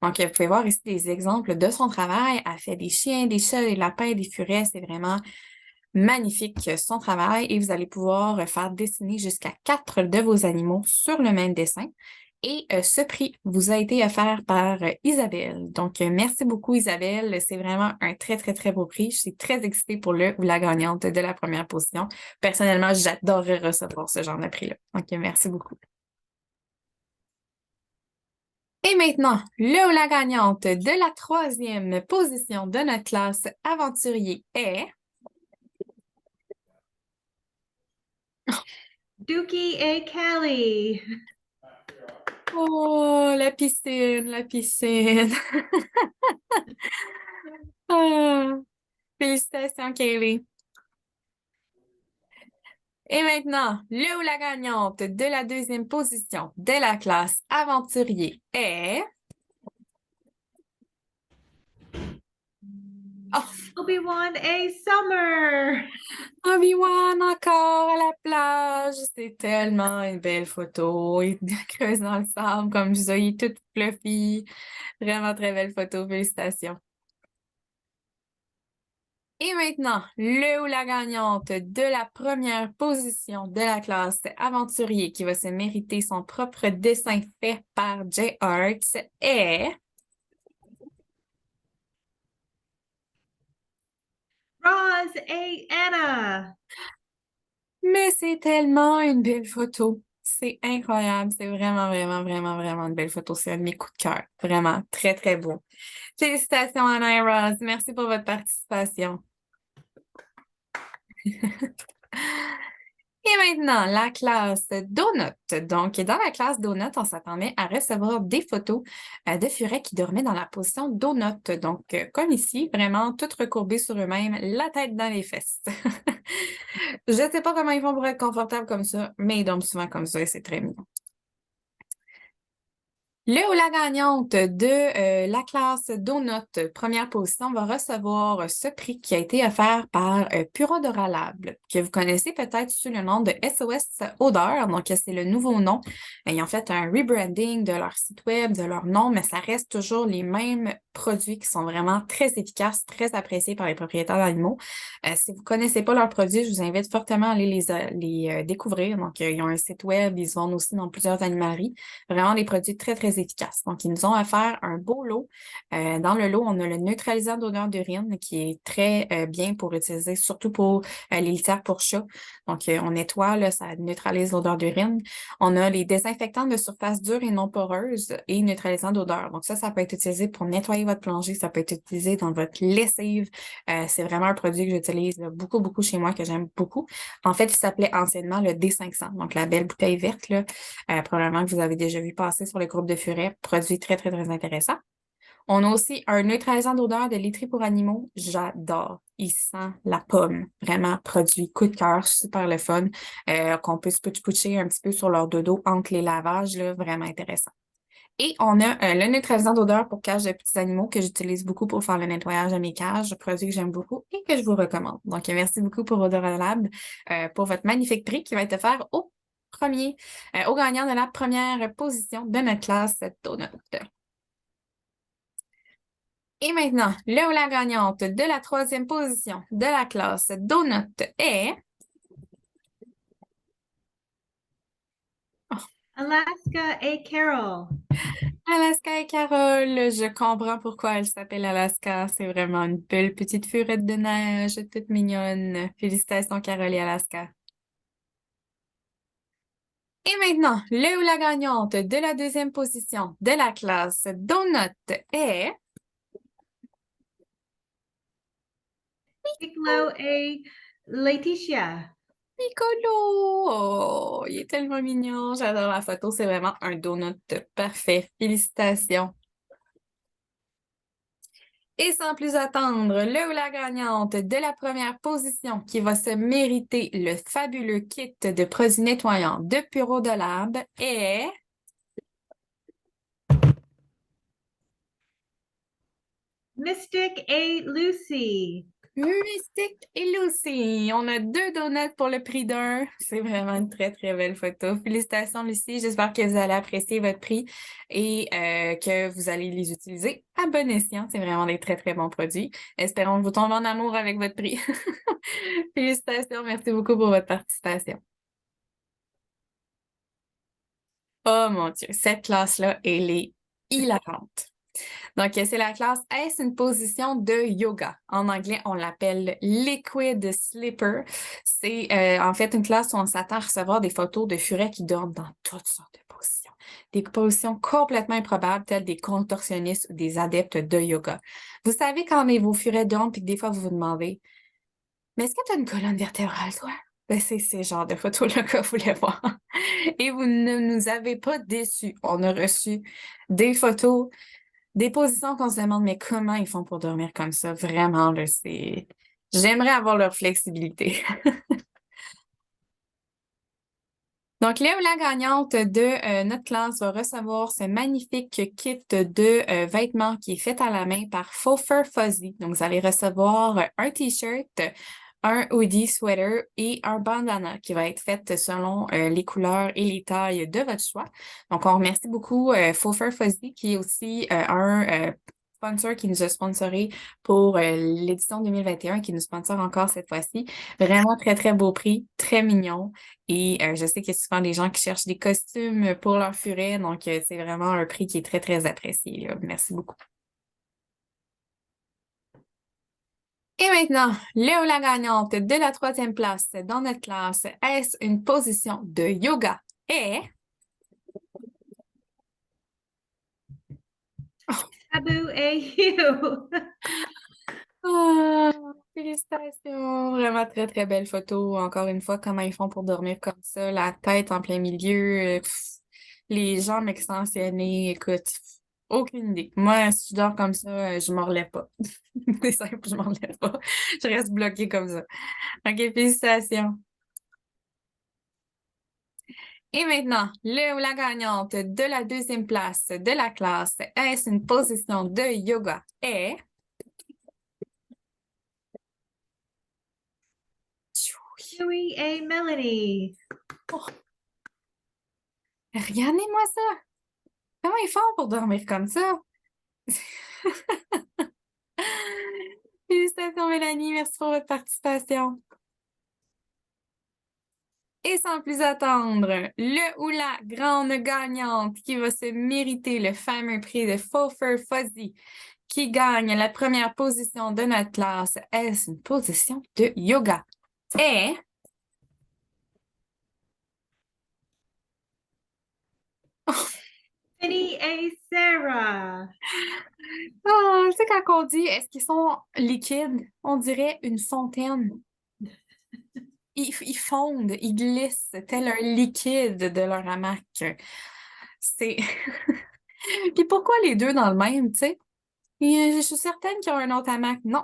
Donc, vous pouvez voir ici des exemples de son travail. Elle fait des chiens, des chats, des lapins, des furets. C'est vraiment magnifique son travail et vous allez pouvoir faire dessiner jusqu'à 4 de vos animaux sur le même dessin. Et ce prix vous a été offert par Isabelle. Donc, merci beaucoup Isabelle. C'est vraiment un très, très, très beau prix. Je suis très excitée pour le ou la gagnante de la première position. Personnellement, j'adorerais recevoir ce genre de prix-là. Donc, merci beaucoup. Et maintenant, le ou la gagnante de la troisième position de notre classe aventurier est Dookie A. Kelly. Oh, la piscine, la piscine. Ah, félicitations, Kaylee. Et maintenant, le ou la gagnante de la deuxième position de la classe aventurier est... Oh, Obi-Wan A. Summer. Obi-Wan encore à la plage. C'est tellement une belle photo. Il creuse dans le sable comme ça. Il est tout fluffy. Vraiment très belle photo. Félicitations. Et maintenant, le ou la gagnante de la première position de la classe aventurier qui va se mériter son propre dessin fait par J-Arts est... Roz A. Anna. Mais c'est tellement une belle photo. C'est incroyable. C'est vraiment, vraiment, vraiment, vraiment une belle photo. C'est un de mes coups de cœur. Vraiment, très, très beau. Félicitations, Anna et Roz. Merci pour votre participation. Et maintenant, la classe Donut. Donc, dans la classe Donut, on s'attendait à recevoir des photos de furets qui dormaient dans la position Donut. Donc, comme ici, vraiment, toutes recourbées sur eux-mêmes, la tête dans les fesses. Je ne sais pas comment ils font pour être confortables comme ça, mais ils dorment souvent comme ça et c'est très mignon. Le ou la gagnante de la classe Donut, première position, va recevoir ce prix qui a été offert par Puro Doralable, que vous connaissez peut-être sous le nom de SOS Odeur. Donc, c'est le nouveau nom. Ils ont fait un rebranding de leur site web, de leur nom, mais ça reste toujours les mêmes produits qui sont vraiment très efficaces, très appréciés par les propriétaires d'animaux. Si vous ne connaissez pas leurs produits, je vous invite fortement à aller les découvrir. Donc, ils ont un site web, ils se vendent aussi dans plusieurs animaleries. Vraiment des produits très, très efficaces. Donc, ils nous ont offert un beau lot. Dans le lot, on a le neutralisant d'odeur d'urine qui est très bien pour utiliser, surtout pour les litières pour chats. Donc, on nettoie, là, ça neutralise l'odeur d'urine. On a les désinfectants de surface dure et non poreuse et neutralisants d'odeur. Donc, ça peut être utilisé pour nettoyer votre plongée. Ça peut être utilisé dans votre lessive. C'est vraiment un produit que j'utilise là, beaucoup, beaucoup chez moi, que j'aime beaucoup. En fait, il s'appelait anciennement le D500. Donc, la belle bouteille verte, là, probablement que vous avez déjà vu passer sur le groupe de Furet. Produit très, très, très intéressant. On a aussi un neutralisant d'odeur de literie pour animaux. J'adore. Il sent la pomme. Vraiment, produit coup de cœur, super le fun. Qu'on peut se putcher un petit peu sur leur dodo entre les lavages, là, vraiment intéressant. Et on a le neutralisant d'odeur pour cages de petits animaux que j'utilise beaucoup pour faire le nettoyage de mes cages, produit que j'aime beaucoup et que je vous recommande. Donc, merci beaucoup pour Odoralab, pour votre magnifique prix qui va être offert au gagnant de la première position de notre classe Donut. Et maintenant, le ou la gagnante de la troisième position de la classe Donut est... Alaska A. Carroll. Alaska et Carole, je comprends pourquoi elle s'appelle Alaska. C'est vraiment une belle petite furette de neige, toute mignonne. Félicitations, Carole et Alaska. Et maintenant, le ou la gagnante de la deuxième position de la classe Donut est... Piccolo A. Laetitia. Piccolo! Oh, il est tellement mignon. J'adore la photo. C'est vraiment un donut parfait. Félicitations. Et sans plus attendre, le ou la gagnante de la première position qui va se mériter le fabuleux kit de produits nettoyants de Puro de Lab est... Mystic A. Lucy. Mystique et Lucie. On a deux donuts pour le prix d'un. C'est vraiment une très, très belle photo. Félicitations, Lucie. J'espère que vous allez apprécier votre prix et que vous allez les utiliser à bon escient. C'est vraiment des très, très bons produits. Espérons que vous tombez en amour avec votre prix. Félicitations. Merci beaucoup pour votre participation. Oh mon Dieu, cette classe-là, elle est hilarante. Donc, c'est la classe S, une position de yoga. En anglais, on l'appelle Liquid Slipper. C'est en fait une classe où on s'attend à recevoir des photos de furets qui dorment dans toutes sortes de positions. Des positions complètement improbables, telles des contorsionnistes ou des adeptes de yoga. Vous savez quand vos furets dorment et que des fois vous vous demandez, mais est-ce que tu as une colonne vertébrale, toi? Ben, c'est ces genres de photos-là que vous voulez voir. Et vous ne nous avez pas déçus. On a reçu des photos des positions qu'on se demande, mais comment ils font pour dormir comme ça? Vraiment, là, c'est... J'aimerais avoir leur flexibilité. Donc, Léo, la gagnante de notre classe va recevoir ce magnifique kit de vêtements qui est fait à la main par Fofer Fuzzy. Donc, vous allez recevoir un t-shirt, un hoodie sweater et un bandana qui va être fait selon les couleurs et les tailles de votre choix. Donc, on remercie beaucoup Fofer Fuzzy qui est aussi un sponsor qui nous a sponsoré pour l'édition 2021, qui nous sponsor encore cette fois-ci. Vraiment très, très beau prix, très mignon. Et je sais qu'il y a souvent des gens qui cherchent des costumes pour leur furet, donc c'est vraiment un prix qui est très, très apprécié, là. Merci beaucoup. Et maintenant, Léo, la gagnante de la troisième place dans notre classe, est-ce une position de yoga? Et... Abu AU. Ah, félicitations! Vraiment très, très belle photo. Encore une fois, comment ils font pour dormir comme ça, la tête en plein milieu, les jambes extensionnées, écoute, aucune idée. Moi, si je dors comme ça, je m'en relève pas. C'est simple, je m'en relève pas. Je reste bloquée comme ça. OK, félicitations. Et maintenant, le ou la gagnante de la deuxième place de la classe, est-ce une position de yoga? Et... Huey A. Melanie. Regardez-moi ça! Comment ils font pour dormir comme ça? Félicitations, Mélanie. Merci pour votre participation. Et sans plus attendre, le ou la grande gagnante qui va se mériter le fameux prix de Fofer Fuzzy, qui gagne la première position de notre classe, est une position de yoga. Et... Penny A. Sarah. Ah, tu sais, quand on dit est-ce qu'ils sont liquides, on dirait une fontaine. Ils fondent, ils glissent tel un liquide de leur hamac. C'est. Puis pourquoi les deux dans le même, tu sais? Et, je suis certaine qu'ils ont un autre hamac. Non,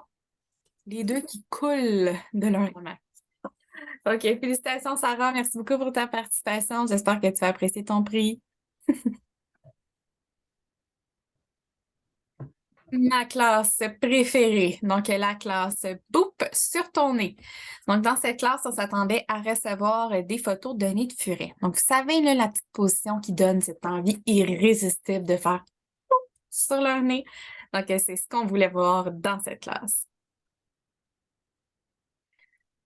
les deux qui coulent de leur hamac. OK, félicitations, Sarah. Merci beaucoup pour ta participation. J'espère que tu vas apprécier ton prix. Ma classe préférée, donc la classe Boop sur ton nez. Donc, dans cette classe, on s'attendait à recevoir des photos de nez de furet. Donc, vous savez, là, la petite position qui donne cette envie irrésistible de faire sur leur nez. Donc, c'est ce qu'on voulait voir dans cette classe.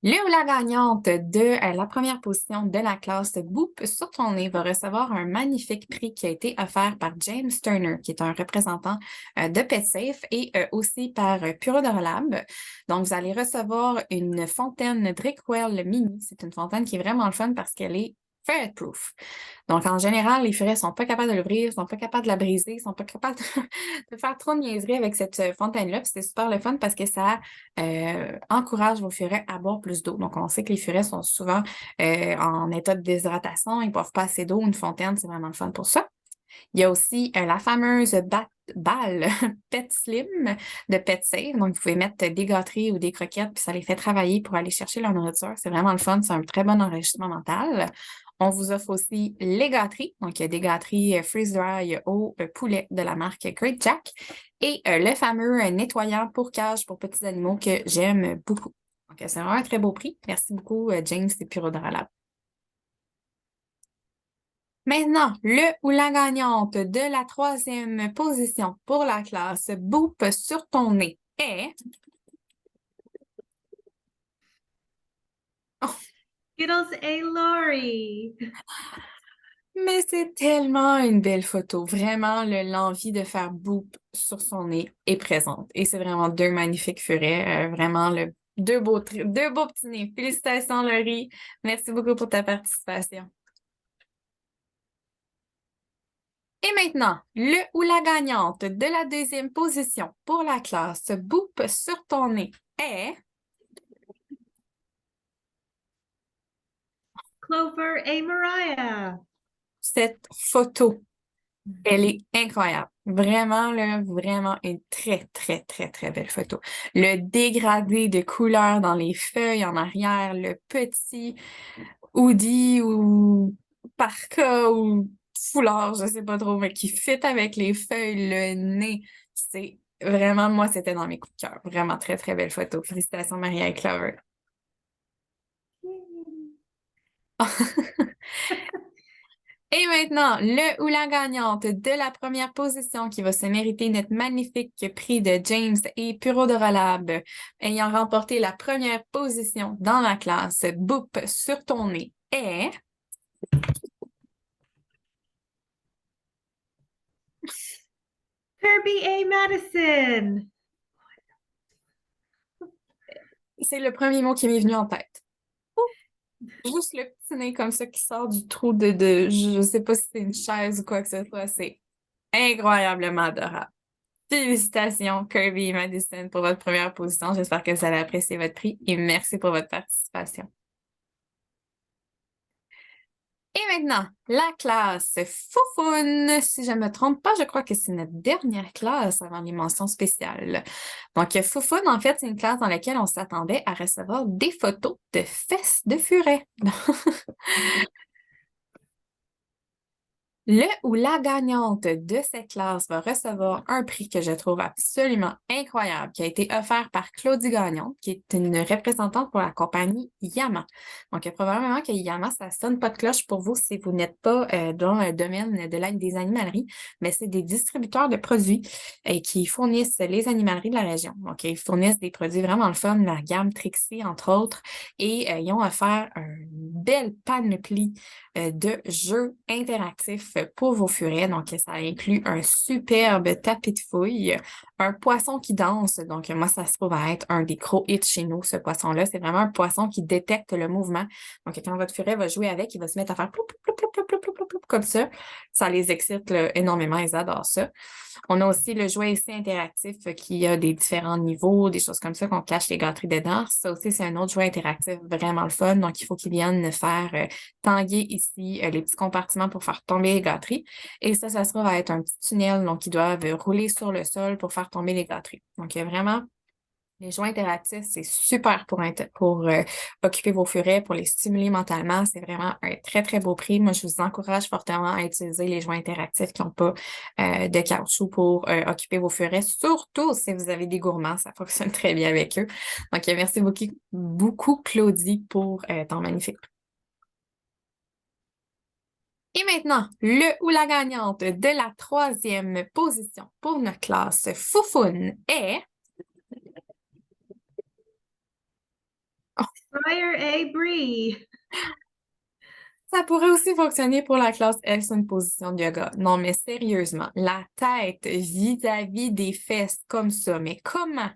Le ou la gagnante de la première position de la classe Boop sur ton nez va recevoir un magnifique prix qui a été offert par James Turner, qui est un représentant de PetSafe et aussi par Puro Lab. Donc, vous allez recevoir une fontaine Drickwell Mini. C'est une fontaine qui est vraiment le fun parce qu'elle est ferret proof. Donc, en général, les furets sont pas capables de l'ouvrir, sont pas capables de la briser, sont pas capables de faire trop de niaiseries avec cette fontaine-là. Puis c'est super le fun parce que ça encourage vos furets à boire plus d'eau. Donc, on sait que les furets sont souvent en état de déshydratation, ils boivent pas assez d'eau. Une fontaine, c'est vraiment le fun pour ça. Il y a aussi la fameuse balle Pet Slim de Pet Safe. Donc, vous pouvez mettre des gâteries ou des croquettes, puis ça les fait travailler pour aller chercher leur nourriture. C'est vraiment le fun. C'est un très bon enrichissement mental. On vous offre aussi les gâteries. Donc, il y a des gâteries freeze-dry au poulet de la marque Great Jack et le fameux nettoyant pour cage pour petits animaux que j'aime beaucoup. Donc, c'est vraiment un très beau prix. Merci beaucoup, James et Puro Lab. Maintenant, le ou la gagnante de la troisième position pour la classe Boop sur ton nez est... Oh, Skittles A. Laurie. mais c'est tellement une belle photo. Vraiment, l'envie de faire Boop sur son nez est présente. Et c'est vraiment deux magnifiques furets. Vraiment, deux beaux petits nez. Félicitations, Laurie. Merci beaucoup pour ta participation. Et maintenant, le ou la gagnante de la deuxième position pour la classe Boop sur ton nez est... Clover A. Mariah. Cette photo, elle est incroyable. Vraiment, là, vraiment une très, très, très, très belle photo. Le dégradé de couleurs dans les feuilles en arrière, le petit hoodie ou parka ou foulard, je sais pas trop, mais qui fit avec les feuilles, le nez. C'est vraiment, moi, c'était dans mes coups de cœur. Vraiment très, très belle photo. Félicitations, Maria et Clover. Et maintenant, le ou la gagnante de la première position qui va se mériter notre magnifique prix de James et Puro de Rolab, ayant remporté la première position dans la classe Boop sur ton nez est... Kirby A. Madison. C'est le premier mot qui m'est venu en tête. Juste le petit nez comme ça qui sort du trou je sais pas si c'est une chaise ou quoi que ce soit. C'est incroyablement adorable. Félicitations, Kirby et Madison, pour votre première position. J'espère que vous allez apprécier votre prix et merci pour votre participation. Et maintenant, la classe Foufoune. Si je ne me trompe pas, je crois que c'est notre dernière classe avant les mentions spéciales. Donc, Foufoune, en fait, c'est une classe dans laquelle on s'attendait à recevoir des photos de fesses de furet. Le ou la gagnante de cette classe va recevoir un prix que je trouve absolument incroyable, qui a été offert par Claudie Gagnon, qui est une représentante pour la compagnie Yama. Donc, probablement que Yama, ça sonne pas de cloche pour vous si vous n'êtes pas dans le domaine de l'aide des animaleries, mais c'est des distributeurs de produits qui fournissent les animaleries de la région. Donc, ils fournissent des produits vraiment le fun, la gamme Trixie, entre autres, et ils ont offert une belle panoplie de jeux interactifs pour vos furets. Donc, ça inclut un superbe tapis de fouille, un poisson qui danse. Donc, moi, ça se trouve à être un des gros hits chez nous, ce poisson-là. C'est vraiment un poisson qui détecte le mouvement. Donc, quand votre furet va jouer avec, il va se mettre à faire ploup, ploup, ploup, ploup, ploup, ploup, ploup, ploup, comme ça. Ça les excite là, énormément. Ils adorent ça. On a aussi le jouet ici interactif qui a des différents niveaux, des choses comme ça qu'on cache les gâteries dedans. Ça aussi, c'est un autre jouet interactif vraiment le fun. Donc, il faut qu'ils viennent faire tanguer ici les petits compartiments pour faire tomber les gâteries. Et ça se trouve à être un petit tunnel. Donc, ils doivent rouler sur le sol pour faire tomber les gâteries. Donc, il y a vraiment les jouets interactifs, c'est super pour occuper vos furets, pour les stimuler mentalement. C'est vraiment un très, très beau prix. Moi, je vous encourage fortement à utiliser les jouets interactifs qui n'ont pas de caoutchouc pour occuper vos furets, surtout si vous avez des gourmands. Ça fonctionne très bien avec eux. Donc, merci beaucoup, beaucoup Claudie, pour ton magnifique prix. Et maintenant, le ou la gagnante de la troisième position pour notre classe Foufoune est... Fire A. Bree. Ça pourrait aussi fonctionner pour la classe S, une position de yoga. Non, mais sérieusement, la tête vis-à-vis des fesses comme ça, mais comment?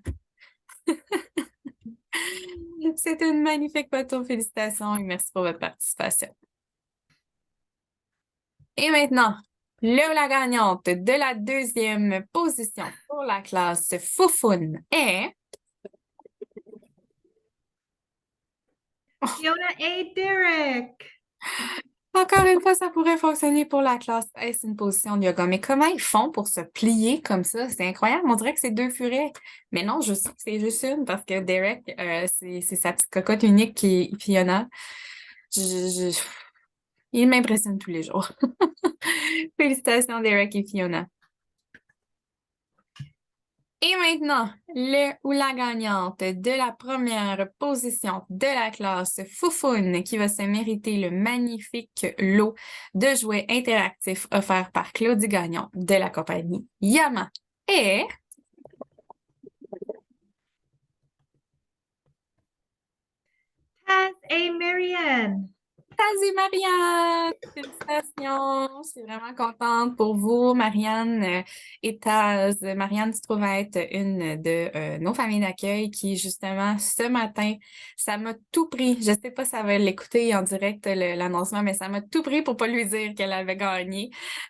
C'est une magnifique photo. Félicitations et merci pour votre participation. Et maintenant, le ou la gagnante de la deuxième position pour la classe Foufoune est... Fiona A. Derrick. Encore une fois, ça pourrait fonctionner pour la classe S, une position de yoga. Mais comment ils font pour se plier comme ça? C'est incroyable. On dirait que c'est deux furets. Mais non, je sais que c'est juste une parce que Derek, c'est sa petite cocotte unique qui est Fiona. Je, je- Il m'impressionne tous les jours. Félicitations, Derek et Fiona. Et maintenant, le ou la gagnante de la première position de la classe Foufoune qui va se mériter le magnifique lot de jouets interactifs offert par Claudie Gagnon de la compagnie Yama est... Taz A. Marianne. Salut Marianne! Félicitations! Je suis vraiment contente pour vous, Marianne et Taz. Marianne se trouve être une de nos familles d'accueil qui, justement, ce matin, ça m'a tout pris. Je sais pas si ça va l'écouter en direct, l'annoncement, mais ça m'a tout pris pour pas lui dire qu'elle avait gagné.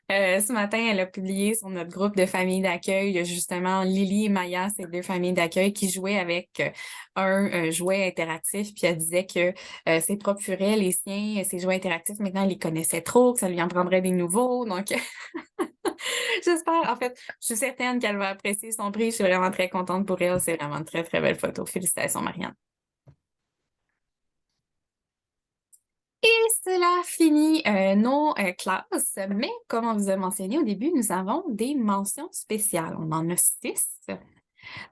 Ce matin, elle a publié sur notre groupe de familles d'accueil, justement, Lily et Maya, ces deux familles d'accueil qui jouaient avec un jouet interactif, puis elle disait que ses propres furets, les siens, ses jouets interactifs, maintenant, elle les connaissait trop, que ça lui en prendrait des nouveaux. Donc, j'espère, en fait, je suis certaine qu'elle va apprécier son prix. Je suis vraiment très contente pour elle. C'est vraiment une très, très belle photo. Félicitations, Marianne. Et cela finit nos classes, mais comme on vous a mentionné au début, nous avons des mentions spéciales. On en a 6.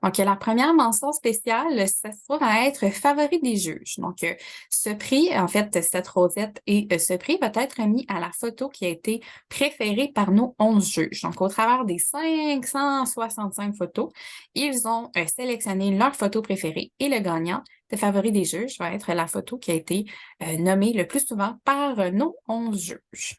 Donc, la première mention spéciale, ça se trouve à être favori des juges. Donc, ce prix, en fait, cette rosette et ce prix va être mis à la photo qui a été préférée par nos 11 juges. Donc, au travers des 565 photos, ils ont sélectionné leur photo préférée et le gagnant de favori des juges va être la photo qui a été nommée le plus souvent par nos 11 juges.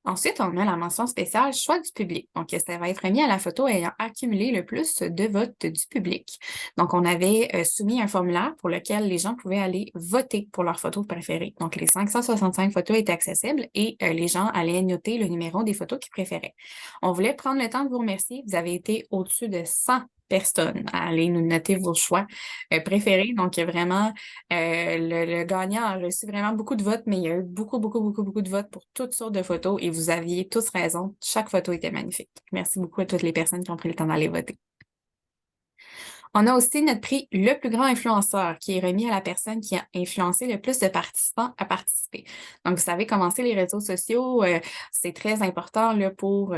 Ensuite, on a la mention spéciale choix du public. Donc, ça va être mis à la photo ayant accumulé le plus de votes du public. Donc, on avait soumis un formulaire pour lequel les gens pouvaient aller voter pour leur photo préférée. Donc, les 565 photos étaient accessibles et les gens allaient noter le numéro des photos qu'ils préféraient. On voulait prendre le temps de vous remercier. Vous avez été au-dessus de 100 personnes à aller nous noter vos choix préférés. Donc, vraiment, le gagnant a reçu vraiment beaucoup de votes, mais il y a eu beaucoup, beaucoup, beaucoup, beaucoup de votes pour toutes sortes de photos et vous aviez tous raison. Chaque photo était magnifique. Merci beaucoup à toutes les personnes qui ont pris le temps d'aller voter. On a aussi notre prix Le plus grand influenceur qui est remis à la personne qui a influencé le plus de participants à participer. Donc, vous savez, commencer les réseaux sociaux, c'est très important là, pour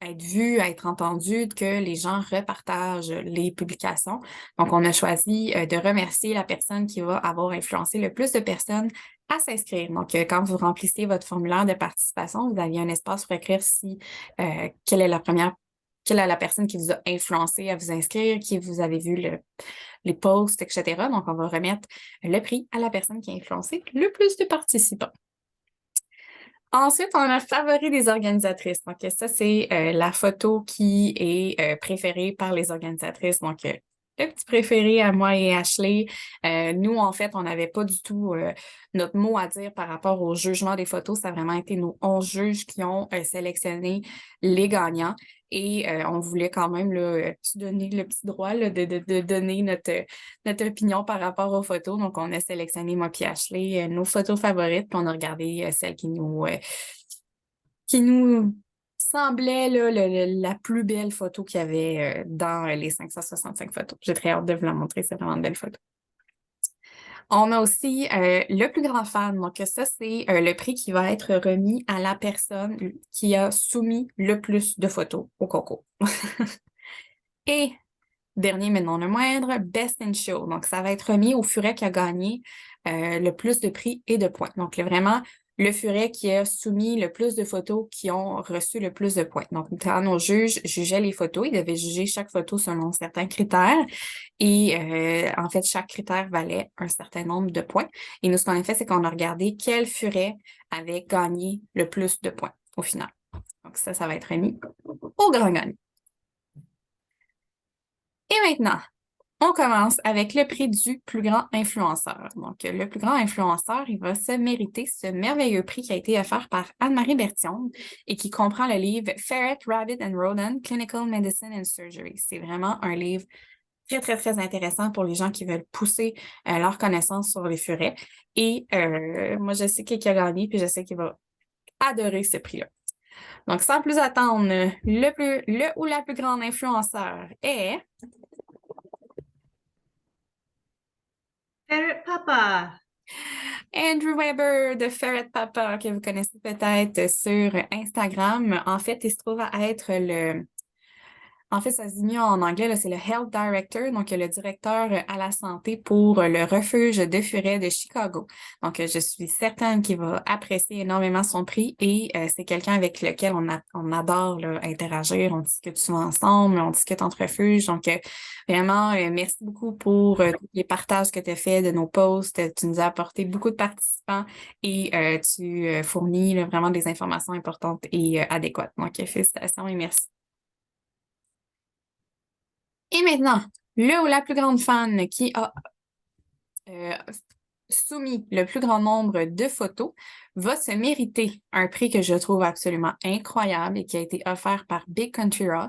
être vu, être entendu, que les gens repartagent les publications. Donc, on a choisi de remercier la personne qui va avoir influencé le plus de personnes à s'inscrire. Donc, quand vous remplissez votre formulaire de participation, vous aviez un espace pour écrire quelle est la personne qui vous a influencé à vous inscrire, qui vous avez vu les posts, etc. Donc, on va remettre le prix à la personne qui a influencé le plus de participants. Ensuite, on a favori des organisatrices. Donc, ça, c'est la photo qui est préférée par les organisatrices. Donc, le petit préféré à moi et Ashley. Nous, en fait, on n'avait pas du tout notre mot à dire par rapport au jugement des photos. Ça a vraiment été nos 11 juges qui ont sélectionné les gagnants. Et on voulait quand même là, se donner le petit droit là, de donner notre opinion par rapport aux photos. Donc, on a sélectionné, moi et Ashley, nos photos favorites, puis on a regardé celles qui nous semblait là, la plus belle photo qu'il y avait dans les 565 photos. J'ai très hâte de vous la montrer, c'est vraiment une belle photo. On a aussi le plus grand fan. Donc, ça, c'est le prix qui va être remis à la personne qui a soumis le plus de photos au concours. Et dernier, mais non le moindre, Best in Show. Donc, ça va être remis au furet qui a gagné le plus de prix et de points. Donc, vraiment, le furet qui a soumis le plus de photos qui ont reçu le plus de points. Donc, quand nos juges jugeaient les photos, ils devaient juger chaque photo selon certains critères. Et en fait, chaque critère valait un certain nombre de points. Et nous, ce qu'on a fait, c'est qu'on a regardé quel furet avait gagné le plus de points au final. Donc, ça va être remis au grand gagnant. Et maintenant, on commence avec le prix du plus grand influenceur. Donc, le plus grand influenceur, il va se mériter ce merveilleux prix qui a été offert par Anne-Marie Berthiaume et qui comprend le livre Ferret, Rabbit and Rodent, Clinical Medicine and Surgery. C'est vraiment un livre très, très, très intéressant pour les gens qui veulent pousser leur connaissance sur les furets. Et moi, je sais qui a gagné, puis je sais qu'il va adorer ce prix-là. Donc, sans plus attendre, le ou la plus grande influenceur est Ferret Papa. Andrew Weber de Ferret Papa, que vous connaissez peut-être sur Instagram. En fait, il se trouve à être En fait, ça se dit mieux en anglais, là, c'est le Health Director, donc le directeur à la santé pour le refuge de Furet de Chicago. Donc, je suis certaine qu'il va apprécier énormément son prix et c'est quelqu'un avec lequel on adore là, interagir. On discute souvent ensemble, on discute entre refuges. Donc, vraiment, merci beaucoup pour tous les partages que tu as fait de nos posts. Tu nous as apporté beaucoup de participants et tu fournis là, vraiment des informations importantes et adéquates. Donc, félicitations et merci. Et maintenant, le ou la plus grande fan qui a soumis le plus grand nombre de photos va se mériter un prix que je trouve absolument incroyable et qui a été offert par Big Country Raw.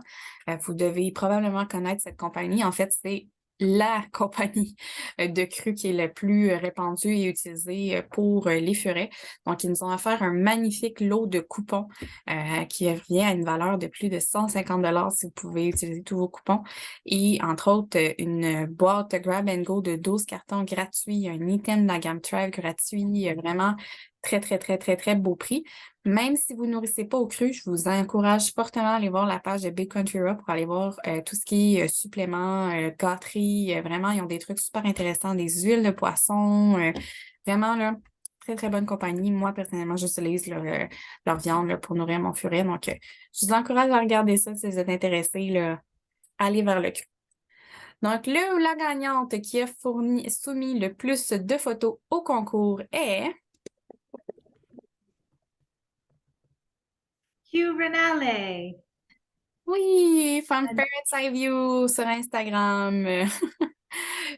Vous devez probablement connaître cette compagnie. En fait, c'est la compagnie de cru qui est le plus répandue et utilisée pour les furets. Donc, ils nous ont offert un magnifique lot de coupons qui revient à une valeur de plus de 150 si vous pouvez utiliser tous vos coupons. Et entre autres, une boîte Grab and Go de 12 cartons gratuits, un item de la gamme Thrive gratuit, vraiment très, très, très, très, très beau prix. Même si vous ne nourrissez pas au cru, je vous encourage fortement à aller voir la page de Big Country Raw pour aller voir tout ce qui est suppléments, gâteries. Vraiment, ils ont des trucs super intéressants, des huiles de poisson. Vraiment, là, très, très bonne compagnie. Moi, personnellement, j'utilise leur viande là, pour nourrir mon furet. Donc, je vous encourage à regarder ça si vous êtes intéressé, là, allez vers le cru. Donc, le ou la gagnante qui a soumis le plus de photos au concours est... Hugh Renale. Oui, From Parents Eye View sur Instagram.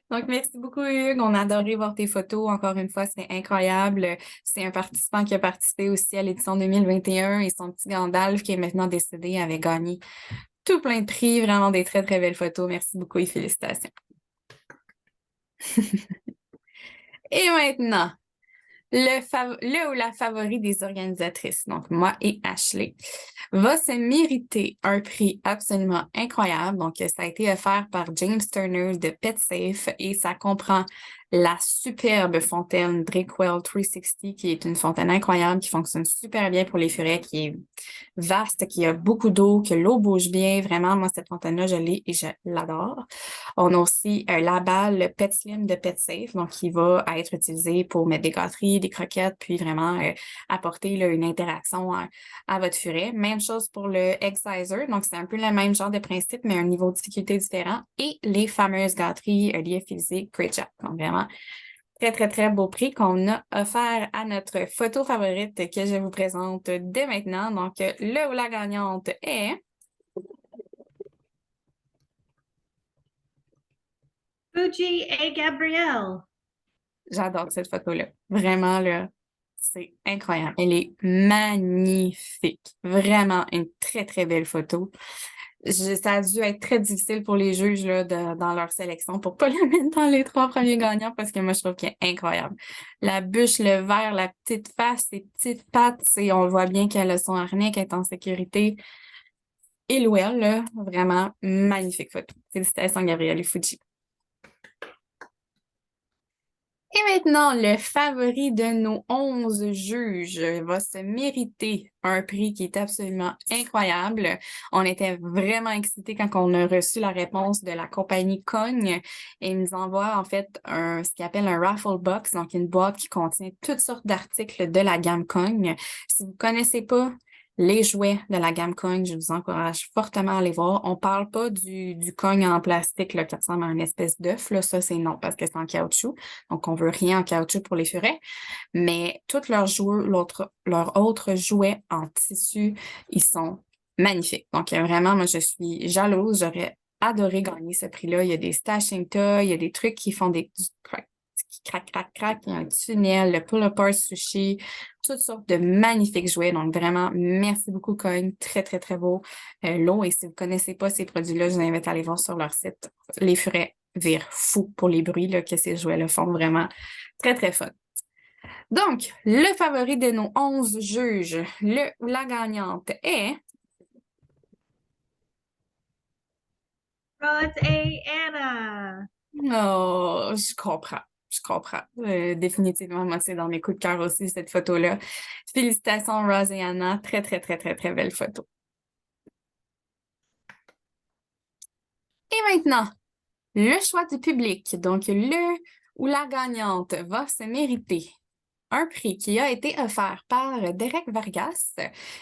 Donc, merci beaucoup, Hugues. On a adoré voir tes photos. Encore une fois, c'était incroyable. C'est un participant qui a participé aussi à l'édition 2021 et son petit Gandalf, qui est maintenant décédé, avait gagné tout plein de prix. Vraiment des très, très belles photos. Merci beaucoup et félicitations. Et maintenant, le ou la favori des organisatrices, donc moi et Ashley, va se mériter un prix absolument incroyable. Donc, ça a été offert par James Turner de PetSafe et ça comprend la superbe fontaine Drakewell 360 qui est une fontaine incroyable qui fonctionne super bien pour les furets, qui est vaste, qui a beaucoup d'eau, que l'eau bouge bien. Vraiment, moi, cette fontaine-là, je l'ai et je l'adore. On a aussi la balle Pet Slim de PetSafe, donc qui va être utilisée pour mettre des gâteries, des croquettes, puis vraiment apporter là, une interaction à votre furet. Même chose pour le Egg Sizer, donc c'est un peu le même genre de principe, mais un niveau de difficulté différent. Et les fameuses gâteries lyophilisées Great Job. Donc vraiment, très, très, très beau prix qu'on a offert à notre photo favorite que je vous présente dès maintenant. Donc, le ou la gagnante est... Fuji A. Gabrielle. J'adore cette photo-là. Vraiment, là, c'est incroyable. Elle est magnifique. Vraiment une très, très belle photo. Ça a dû être très difficile pour les juges là, dans leur sélection pour pas la mettre dans les 3 premiers gagnants parce que moi, je trouve qu'elle est incroyable. La bûche, le verre, la petite face, ses petites pattes, on le voit bien qu'elle a son harnais, qu'elle est en sécurité. Et Louelle, là, vraiment magnifique photo. Félicitations, Gabrielle Fuji. Et maintenant, le favori de nos 11 juges va se mériter un prix qui est absolument incroyable. On était vraiment excités quand on a reçu la réponse de la compagnie Cogne et ils nous envoient en fait ce qu'ils appellent un raffle box, donc une boîte qui contient toutes sortes d'articles de la gamme Cogne. Si vous ne connaissez pas les jouets de la gamme Cogne, je vous encourage fortement à aller voir. On parle pas du Cogne en plastique là, qui ressemble à une espèce d'œuf. Là. Ça, c'est non, parce que c'est en caoutchouc. Donc, on veut rien en caoutchouc pour les furets. Mais tous leurs autres jouets en tissu, ils sont magnifiques. Donc, vraiment, moi, je suis jalouse. J'aurais adoré gagner ce prix-là. Il y a des stashing toys, il y a des trucs qui font du crack, qui crac, crac, crac. Il y a un tunnel, le pull-apart sushi, toutes sortes de magnifiques jouets. Donc, vraiment, merci beaucoup, Cogne. Très, très, très beau lot. Et si vous ne connaissez pas ces produits-là, je vous invite à aller voir sur leur site. Les furets virent fou pour les bruits là, que ces jouets-là font. Vraiment très, très fun. Donc, le favori de nos 11 juges, le ou la gagnante est... Rose A. Anna. Oh, je comprends. Je comprends. Définitivement, moi, c'est dans mes coups de cœur aussi, cette photo-là. Félicitations, Rose et Anna. Très, très, très, très, très belle photo. Et maintenant, le choix du public. Donc, le ou la gagnante va se mériter un prix qui a été offert par Derek Vargas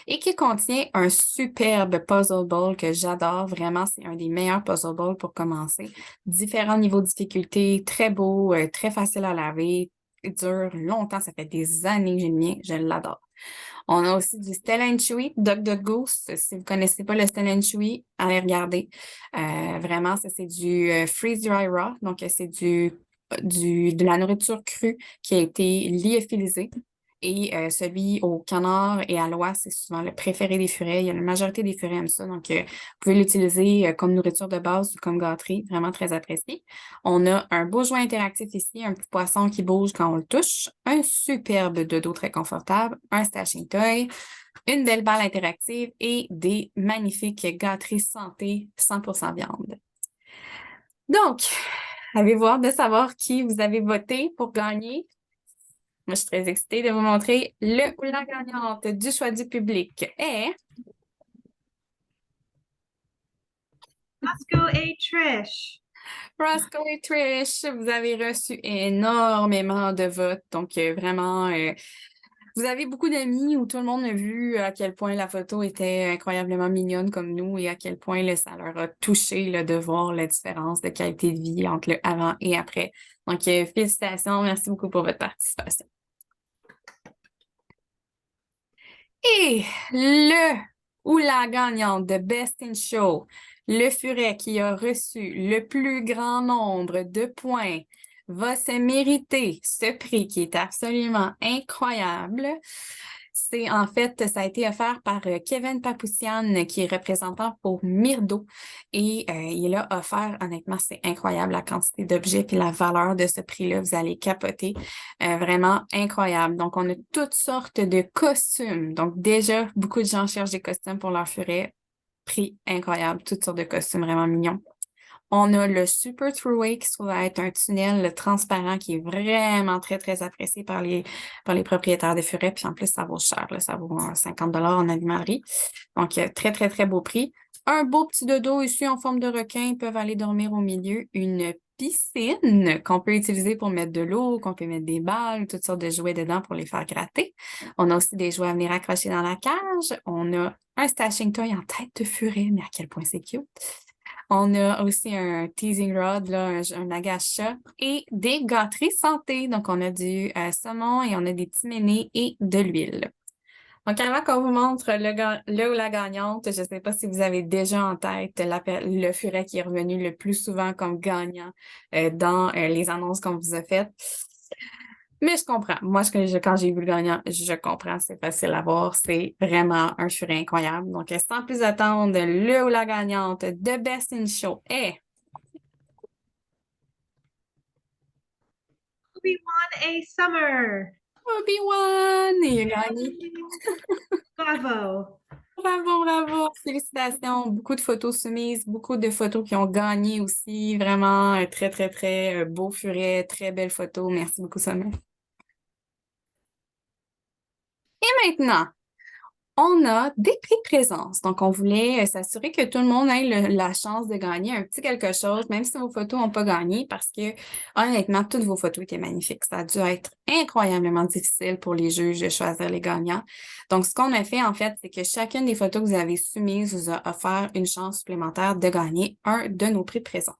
et qui contient un superbe puzzle ball que j'adore. Vraiment, c'est un des meilleurs puzzle balls pour commencer. Différents niveaux de difficulté, très beau, très facile à laver, il dure longtemps, ça fait des années que j'ai le mien, je l'adore. On a aussi du Stella and Chewy, Dog Dog Goose. Si vous ne connaissez pas le Stella and Chewy, allez regarder. Vraiment, ça, c'est du Freeze Dry Raw. Donc, c'est de la nourriture crue qui a été lyophilisée Et celui au canard et à l'oie, c'est souvent le préféré des furets. Il y a la majorité des furets aiment ça. Donc, vous pouvez l'utiliser comme nourriture de base ou comme gâterie. Vraiment très apprécié. On a un beau jouet interactif ici, un petit poisson qui bouge quand on le touche, un superbe dodo très confortable, un stashing toy, une belle balle interactive et des magnifiques gâteries santé 100% viande. Donc, avez-vous hâte de savoir qui vous avez voté pour gagner? Moi, je suis très excitée de vous montrer le ou la gagnante du choix du public est Roscoe et Trish. Roscoe et Trish. Vous avez reçu énormément de votes. Donc, vraiment, vous avez beaucoup d'amis où tout le monde a vu à quel point la photo était incroyablement mignonne comme nous et à quel point là, ça leur a touché là, de voir la différence de qualité de vie entre le avant et après. Donc, félicitations. Merci beaucoup pour votre participation. Et le ou la gagnante de Best in Show, le furet qui a reçu le plus grand nombre de points, va se mériter ce prix qui est absolument incroyable. C'est en fait, ça a été offert par Kevin Papoussian, qui est représentant pour Myrdo. Et il a offert, honnêtement, c'est incroyable la quantité d'objets puis la valeur de ce prix-là. Vous allez capoter. Vraiment incroyable. Donc, on a toutes sortes de costumes. Donc, déjà, beaucoup de gens cherchent des costumes pour leur furet. Prix incroyable. Toutes sortes de costumes vraiment mignons. On a le Super Thruway qui va être un tunnel transparent qui est vraiment très, très apprécié par les propriétaires de furets. Puis en plus, ça vaut cher, là. Ça vaut 50 en animalerie. Donc, très, très, très beau prix. Un beau petit dodo ici en forme de requin. Ils peuvent aller dormir au milieu. Une piscine qu'on peut utiliser pour mettre de l'eau, qu'on peut mettre des balles, toutes sortes de jouets dedans pour les faire gratter. On a aussi des jouets à venir accrocher dans la cage. On a un stashing toy en tête de furet, mais à quel point c'est cute. On a aussi un teasing rod, là, un agacha et des gâteries santé. Donc, on a du saumon et on a des petits ménés et de l'huile. Donc, avant qu'on vous montre le ou la gagnante, je ne sais pas si vous avez déjà en tête le furet qui est revenu le plus souvent comme gagnant dans les annonces qu'on vous a faites. Mais je comprends. Moi, quand j'ai vu le gagnant, je comprends. C'est facile à voir. C'est vraiment un furet incroyable. Donc, sans plus attendre, le ou la gagnante de Best in Show est Obi-Wan A. Summer. Obi-Wan. Il a gagné. Bravo. Bravo, bravo. Félicitations. Beaucoup de photos soumises, beaucoup de photos qui ont gagné aussi. Vraiment un très, très, très beau furet. Très belle photo. Merci beaucoup, Summer. Et maintenant, on a des prix de présence. Donc, on voulait s'assurer que tout le monde ait la chance de gagner un petit quelque chose, même si vos photos n'ont pas gagné, parce que, honnêtement, toutes vos photos étaient magnifiques. Ça a dû être incroyablement difficile pour les juges de choisir les gagnants. Donc, ce qu'on a fait, en fait, c'est que chacune des photos que vous avez soumises vous a offert une chance supplémentaire de gagner un de nos prix de présence.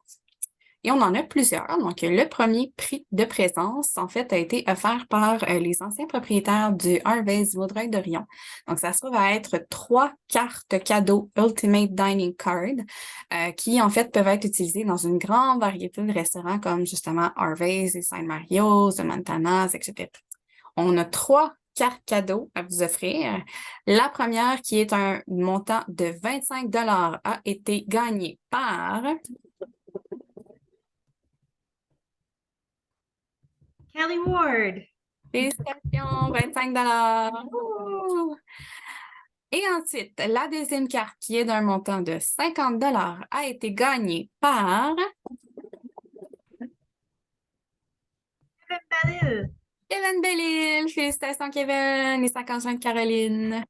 Et on en a plusieurs. Donc, le premier prix de présence, en fait, a été offert par les anciens propriétaires du Harvey's Vaudreuil-Dorion. Donc, ça va être 3 cartes cadeaux Ultimate Dining Card qui, en fait, peuvent être utilisées dans une grande variété de restaurants comme, justement, Harvey's et Saint Mario's, The Montana's, etc. On a 3 cartes cadeaux à vous offrir. La première, qui est un montant de 25 a été gagnée par Kelly Ward. Félicitations, 25 Ouh! Et ensuite, la deuxième carte, qui est d'un montant de 50 a été gagnée par Kevin Bellil. Kevin Bellil. Félicitations, Kevin, et 55 de Caroline.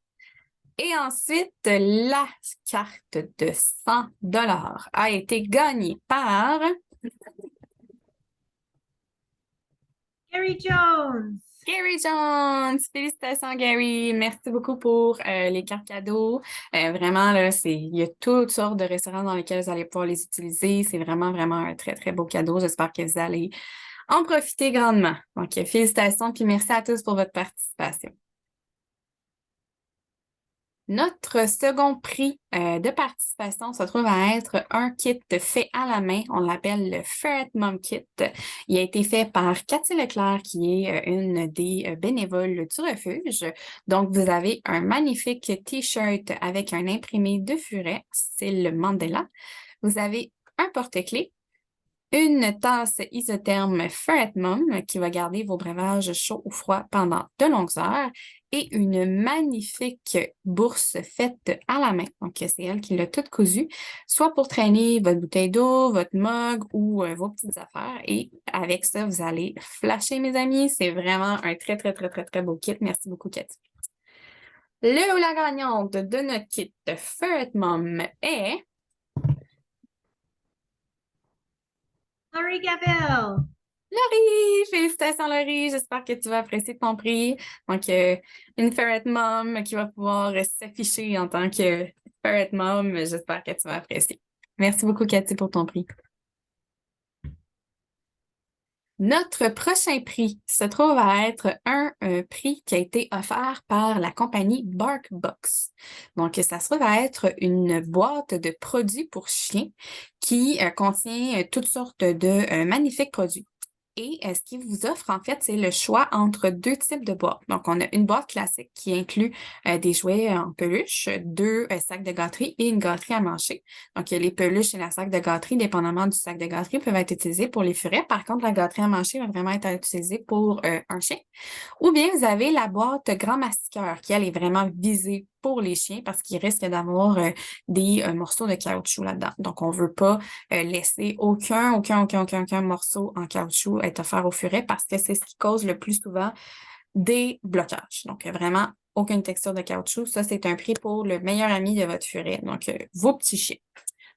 Et ensuite, la carte de 100 a été gagnée par Gary Jones. Gary Jones. Félicitations, Gary. Merci beaucoup pour les cartes cadeaux. Vraiment, là, il y a toutes sortes de restaurants dans lesquels vous allez pouvoir les utiliser. C'est vraiment, vraiment un très, très beau cadeau. J'espère que vous allez en profiter grandement. Donc, félicitations, puis merci à tous pour votre participation. Notre second prix de participation se trouve à être un kit fait à la main. On l'appelle le Ferret Mom Kit. Il a été fait par Cathy Leclerc, qui est une des bénévoles du refuge. Donc, vous avez un magnifique T-shirt avec un imprimé de furet, style Mandela. Vous avez un porte-clés, une tasse isotherme Ferret Mom qui va garder vos breuvages chauds ou froids pendant de longues heures et une magnifique bourse faite à la main. Donc, c'est elle qui l'a toute cousue, soit pour traîner votre bouteille d'eau, votre mug ou vos petites affaires. Et avec ça, vous allez flasher, mes amis. C'est vraiment un très, très, très, très, très beau kit. Merci beaucoup, Cathy. Le ou la gagnante de notre kit Ferret Mom est Laurie Gavel. Laurie! Félicitations, Laurie! J'espère que tu vas apprécier ton prix. Donc, une Ferret Mom qui va pouvoir s'afficher en tant que Ferret Mom. J'espère que tu vas apprécier. Merci beaucoup, Cathy, pour ton prix. Notre prochain prix se trouve à être un prix qui a été offert par la compagnie BarkBox. Donc, ça se trouve à être une boîte de produits pour chiens qui contient toutes sortes de magnifiques produits. Et ce qu'ils vous offrent, en fait, c'est le choix entre deux types de boîtes. Donc, on a une boîte classique qui inclut des jouets en peluche, deux sacs de gâterie et une gâterie à manger. Donc, les peluches et la sac de gâterie, dépendamment du sac de gâterie, peuvent être utilisés pour les furets. Par contre, la gâterie à manger va vraiment être utilisée pour un chien. Ou bien, vous avez la boîte grand mastiqueur qui, elle, est vraiment visée pour les chiens parce qu'ils risquent d'avoir des morceaux de caoutchouc là-dedans. Donc, on ne veut pas laisser aucun morceau en caoutchouc être offert au furet parce que c'est ce qui cause le plus souvent des blocages. Donc, vraiment, aucune texture de caoutchouc. Ça, c'est un prix pour le meilleur ami de votre furet, donc vos petits chiens.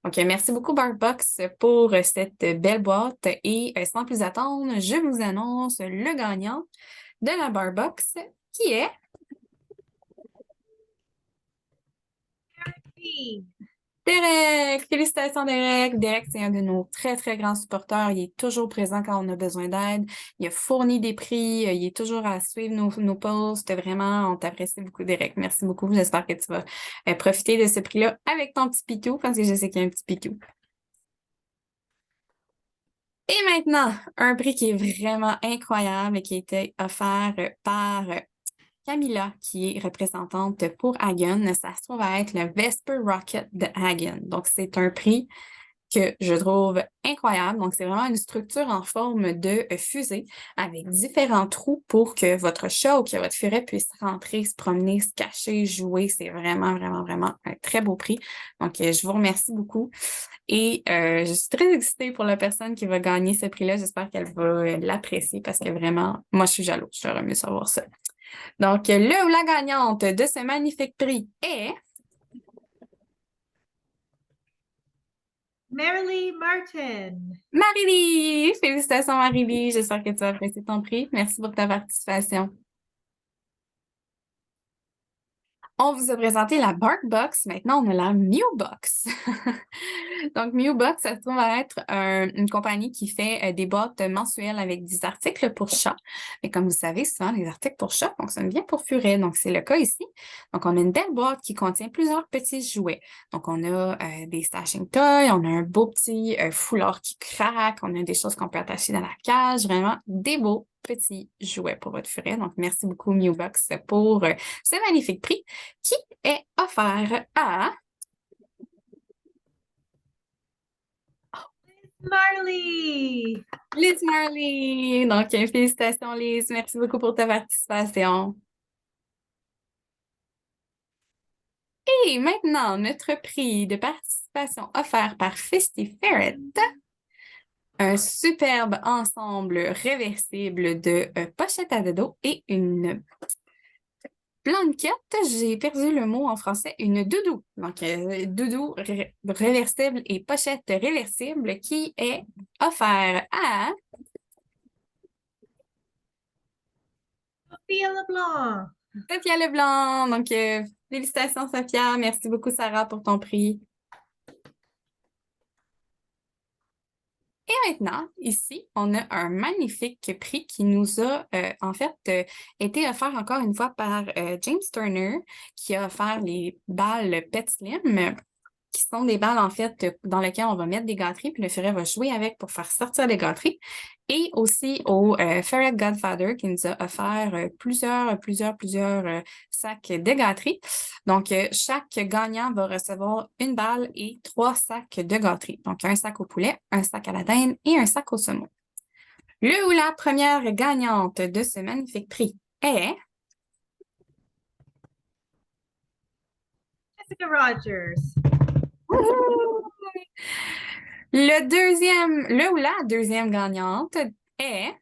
Donc, merci beaucoup, BarkBox, pour cette belle boîte. Et sans plus attendre, je vous annonce le gagnant de la BarkBox qui est P. Derek. Félicitations, Derek. Derek, c'est un de nos très, très grands supporters. Il est toujours présent quand on a besoin d'aide. Il a fourni des prix. Il est toujours à suivre nos posts. Vraiment, on t'apprécie beaucoup, Derek. Merci beaucoup. J'espère que tu vas profiter de ce prix-là avec ton petit pitou parce que je sais qu'il y a un petit pitou. Et maintenant, un prix qui est vraiment incroyable et qui a été offert par Camilla, qui est représentante pour Hagen. Ça se trouve à être le Vesper Rocket de Hagen. Donc, c'est un prix que je trouve incroyable. Donc, c'est vraiment une structure en forme de fusée avec différents trous pour que votre chat ou que votre furet puisse rentrer, se promener, se cacher, jouer. C'est vraiment, vraiment, vraiment un très beau prix. Donc, je vous remercie beaucoup. Et je suis très excitée pour la personne qui va gagner ce prix-là. J'espère qu'elle va l'apprécier parce que vraiment, moi, je suis jalouse. J'aurais aimé savoir ça. Donc, le ou la gagnante de ce magnifique prix est Marilee Martin. Marie-Lie. Félicitations, Marie-Lie. J'espère que tu as apprécié ton prix. Merci pour ta participation. On vous a présenté la BarkBox. Maintenant, on a la MewBox. Donc, MewBox, ça se trouve à être une compagnie qui fait des boîtes mensuelles avec des articles pour chats. Mais comme vous savez, souvent, les articles pour chats fonctionnent bien pour furets. Donc, c'est le cas ici. Donc, on a une belle boîte qui contient plusieurs petits jouets. Donc, on a des stashing toys, on a un beau petit foulard qui craque, on a des choses qu'on peut attacher dans la cage. Vraiment, des beaux petits jouets pour votre furet. Donc, merci beaucoup, MewBox, pour ce magnifique prix qui est offert à Marley. Liz Marley. Donc, félicitations, Liz. Merci beaucoup pour ta participation. Et maintenant, notre prix de participation offert par Fisty Ferret. Un superbe ensemble réversible de pochettes à dodo et une blanquette, j'ai perdu le mot en français, une doudou. Donc, doudou réversible et pochette réversible qui est offert à Sophia LeBlanc. Sophia Leblanc. Donc, félicitations, Sophia. Merci beaucoup, Sarah, pour ton prix. Et maintenant, ici, on a un magnifique prix qui nous a été offert encore une fois par James Turner, qui a offert les balles Pet Slim, qui sont des balles en fait dans lesquelles on va mettre des gâteries, puis le furet va jouer avec pour faire sortir les gâteries. Et aussi au Ferret Godfather qui nous a offert plusieurs sacs de gâteries. Donc, chaque gagnant va recevoir une balle et 3 sacs de gâteries. Donc, un sac au poulet, un sac à la dinde et un sac au saumon. Le ou la première gagnante de ce magnifique prix est Jessica Rogers. Le ou la deuxième gagnante est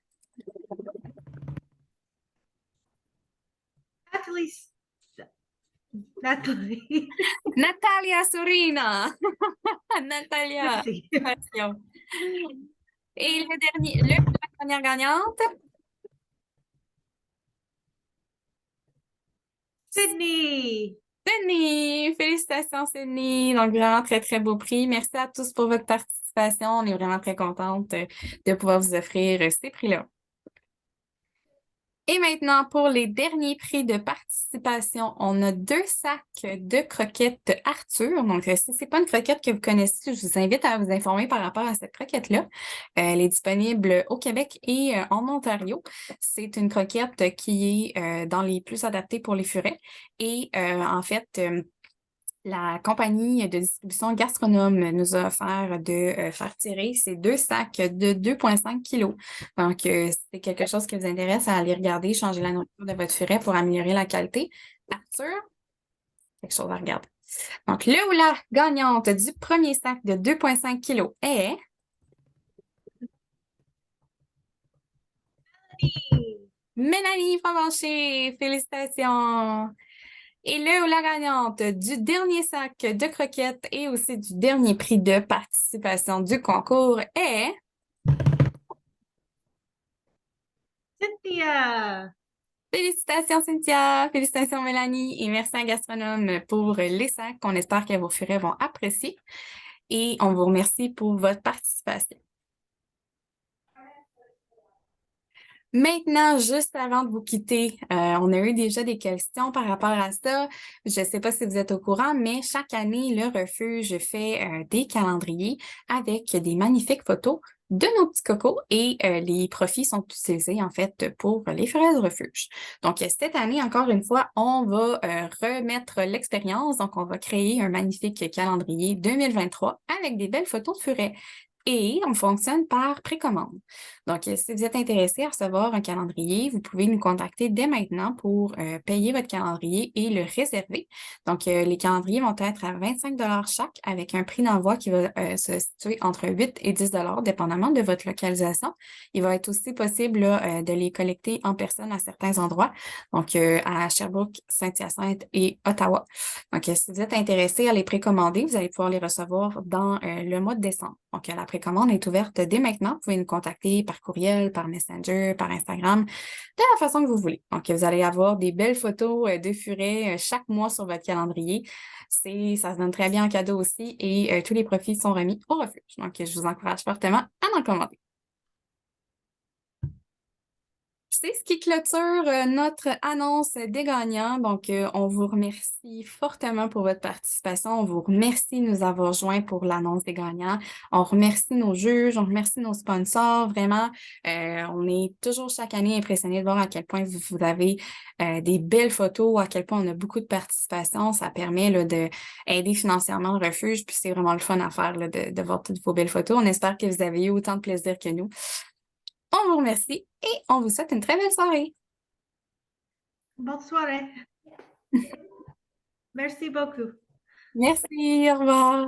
Natalie. Natalie. Natalia Surina. Natalia. Merci. Félicitations. Et la dernière gagnante, Sydney. Sydney. Félicitations, Sydney. Donc, vraiment très, très beau prix. Merci à tous pour votre participation. On est vraiment très contente de pouvoir vous offrir ces prix-là. Et maintenant, pour les derniers prix de participation, on a 2 sacs de croquettes Arthur. Donc, si ce n'est pas une croquette que vous connaissez, je vous invite à vous informer par rapport à cette croquette-là. Elle est disponible au Québec et en Ontario. C'est une croquette qui est dans les plus adaptés pour les furets. Et en fait, la compagnie de distribution Gastronome nous a offert de faire tirer ces 2 sacs de 2,5 kilos. Donc, c'est quelque chose qui vous intéresse à aller regarder, changer la nourriture de votre furet pour améliorer la qualité. Arthur, quelque chose à regarder. Donc, le ou la gagnante du premier sac de 2,5 kilos est Mélanie Favanché. Félicitations! Et le ou la gagnante du dernier sac de croquettes et aussi du dernier prix de participation du concours est Cynthia. Félicitations Cynthia, félicitations Mélanie et merci à Gastronome pour les sacs qu'on espère que vos furets vont apprécier et on vous remercie pour votre participation. Maintenant, juste avant de vous quitter, on a eu déjà des questions par rapport à ça. Je ne sais pas si vous êtes au courant, mais chaque année, le refuge fait des calendriers avec des magnifiques photos de nos petits cocos et les profits sont utilisés en fait pour les frais de refuge. Donc, cette année, encore une fois, on va remettre l'expérience. Donc, on va créer un magnifique calendrier 2023 avec des belles photos de furets. Et on fonctionne par précommande. Donc, si vous êtes intéressé à recevoir un calendrier, vous pouvez nous contacter dès maintenant pour payer votre calendrier et le réserver. Donc, les calendriers vont être à 25 chaque avec un prix d'envoi qui va se situer entre 8 et 10 dépendamment de votre localisation. Il va être aussi possible là, de les collecter en personne à certains endroits, donc à Sherbrooke, Saint-Hyacinthe et Ottawa. Donc, si vous êtes intéressé à les précommander, vous allez pouvoir les recevoir dans le mois de décembre. Donc, la précommande est ouverte dès maintenant. Vous pouvez nous contacter par courriel, par Messenger, par Instagram, de la façon que vous voulez. Donc, vous allez avoir des belles photos de furets chaque mois sur votre calendrier. Ça se donne très bien en cadeau aussi et tous les profits sont remis au refuge. Donc, je vous encourage fortement à en commander. C'est ce qui clôture notre annonce des gagnants. Donc, on vous remercie fortement pour votre participation. On vous remercie de nous avoir joints pour l'annonce des gagnants. On remercie nos juges, on remercie nos sponsors. Vraiment, on est toujours chaque année impressionnés de voir à quel point vous avez des belles photos, à quel point on a beaucoup de participation. Ça permet là, d'aider financièrement le refuge. Puis, c'est vraiment le fun à faire là, de voir toutes vos belles photos. On espère que vous avez eu autant de plaisir que nous. On vous remercie et on vous souhaite une très belle soirée. Bonne soirée. Merci beaucoup. Merci, au revoir.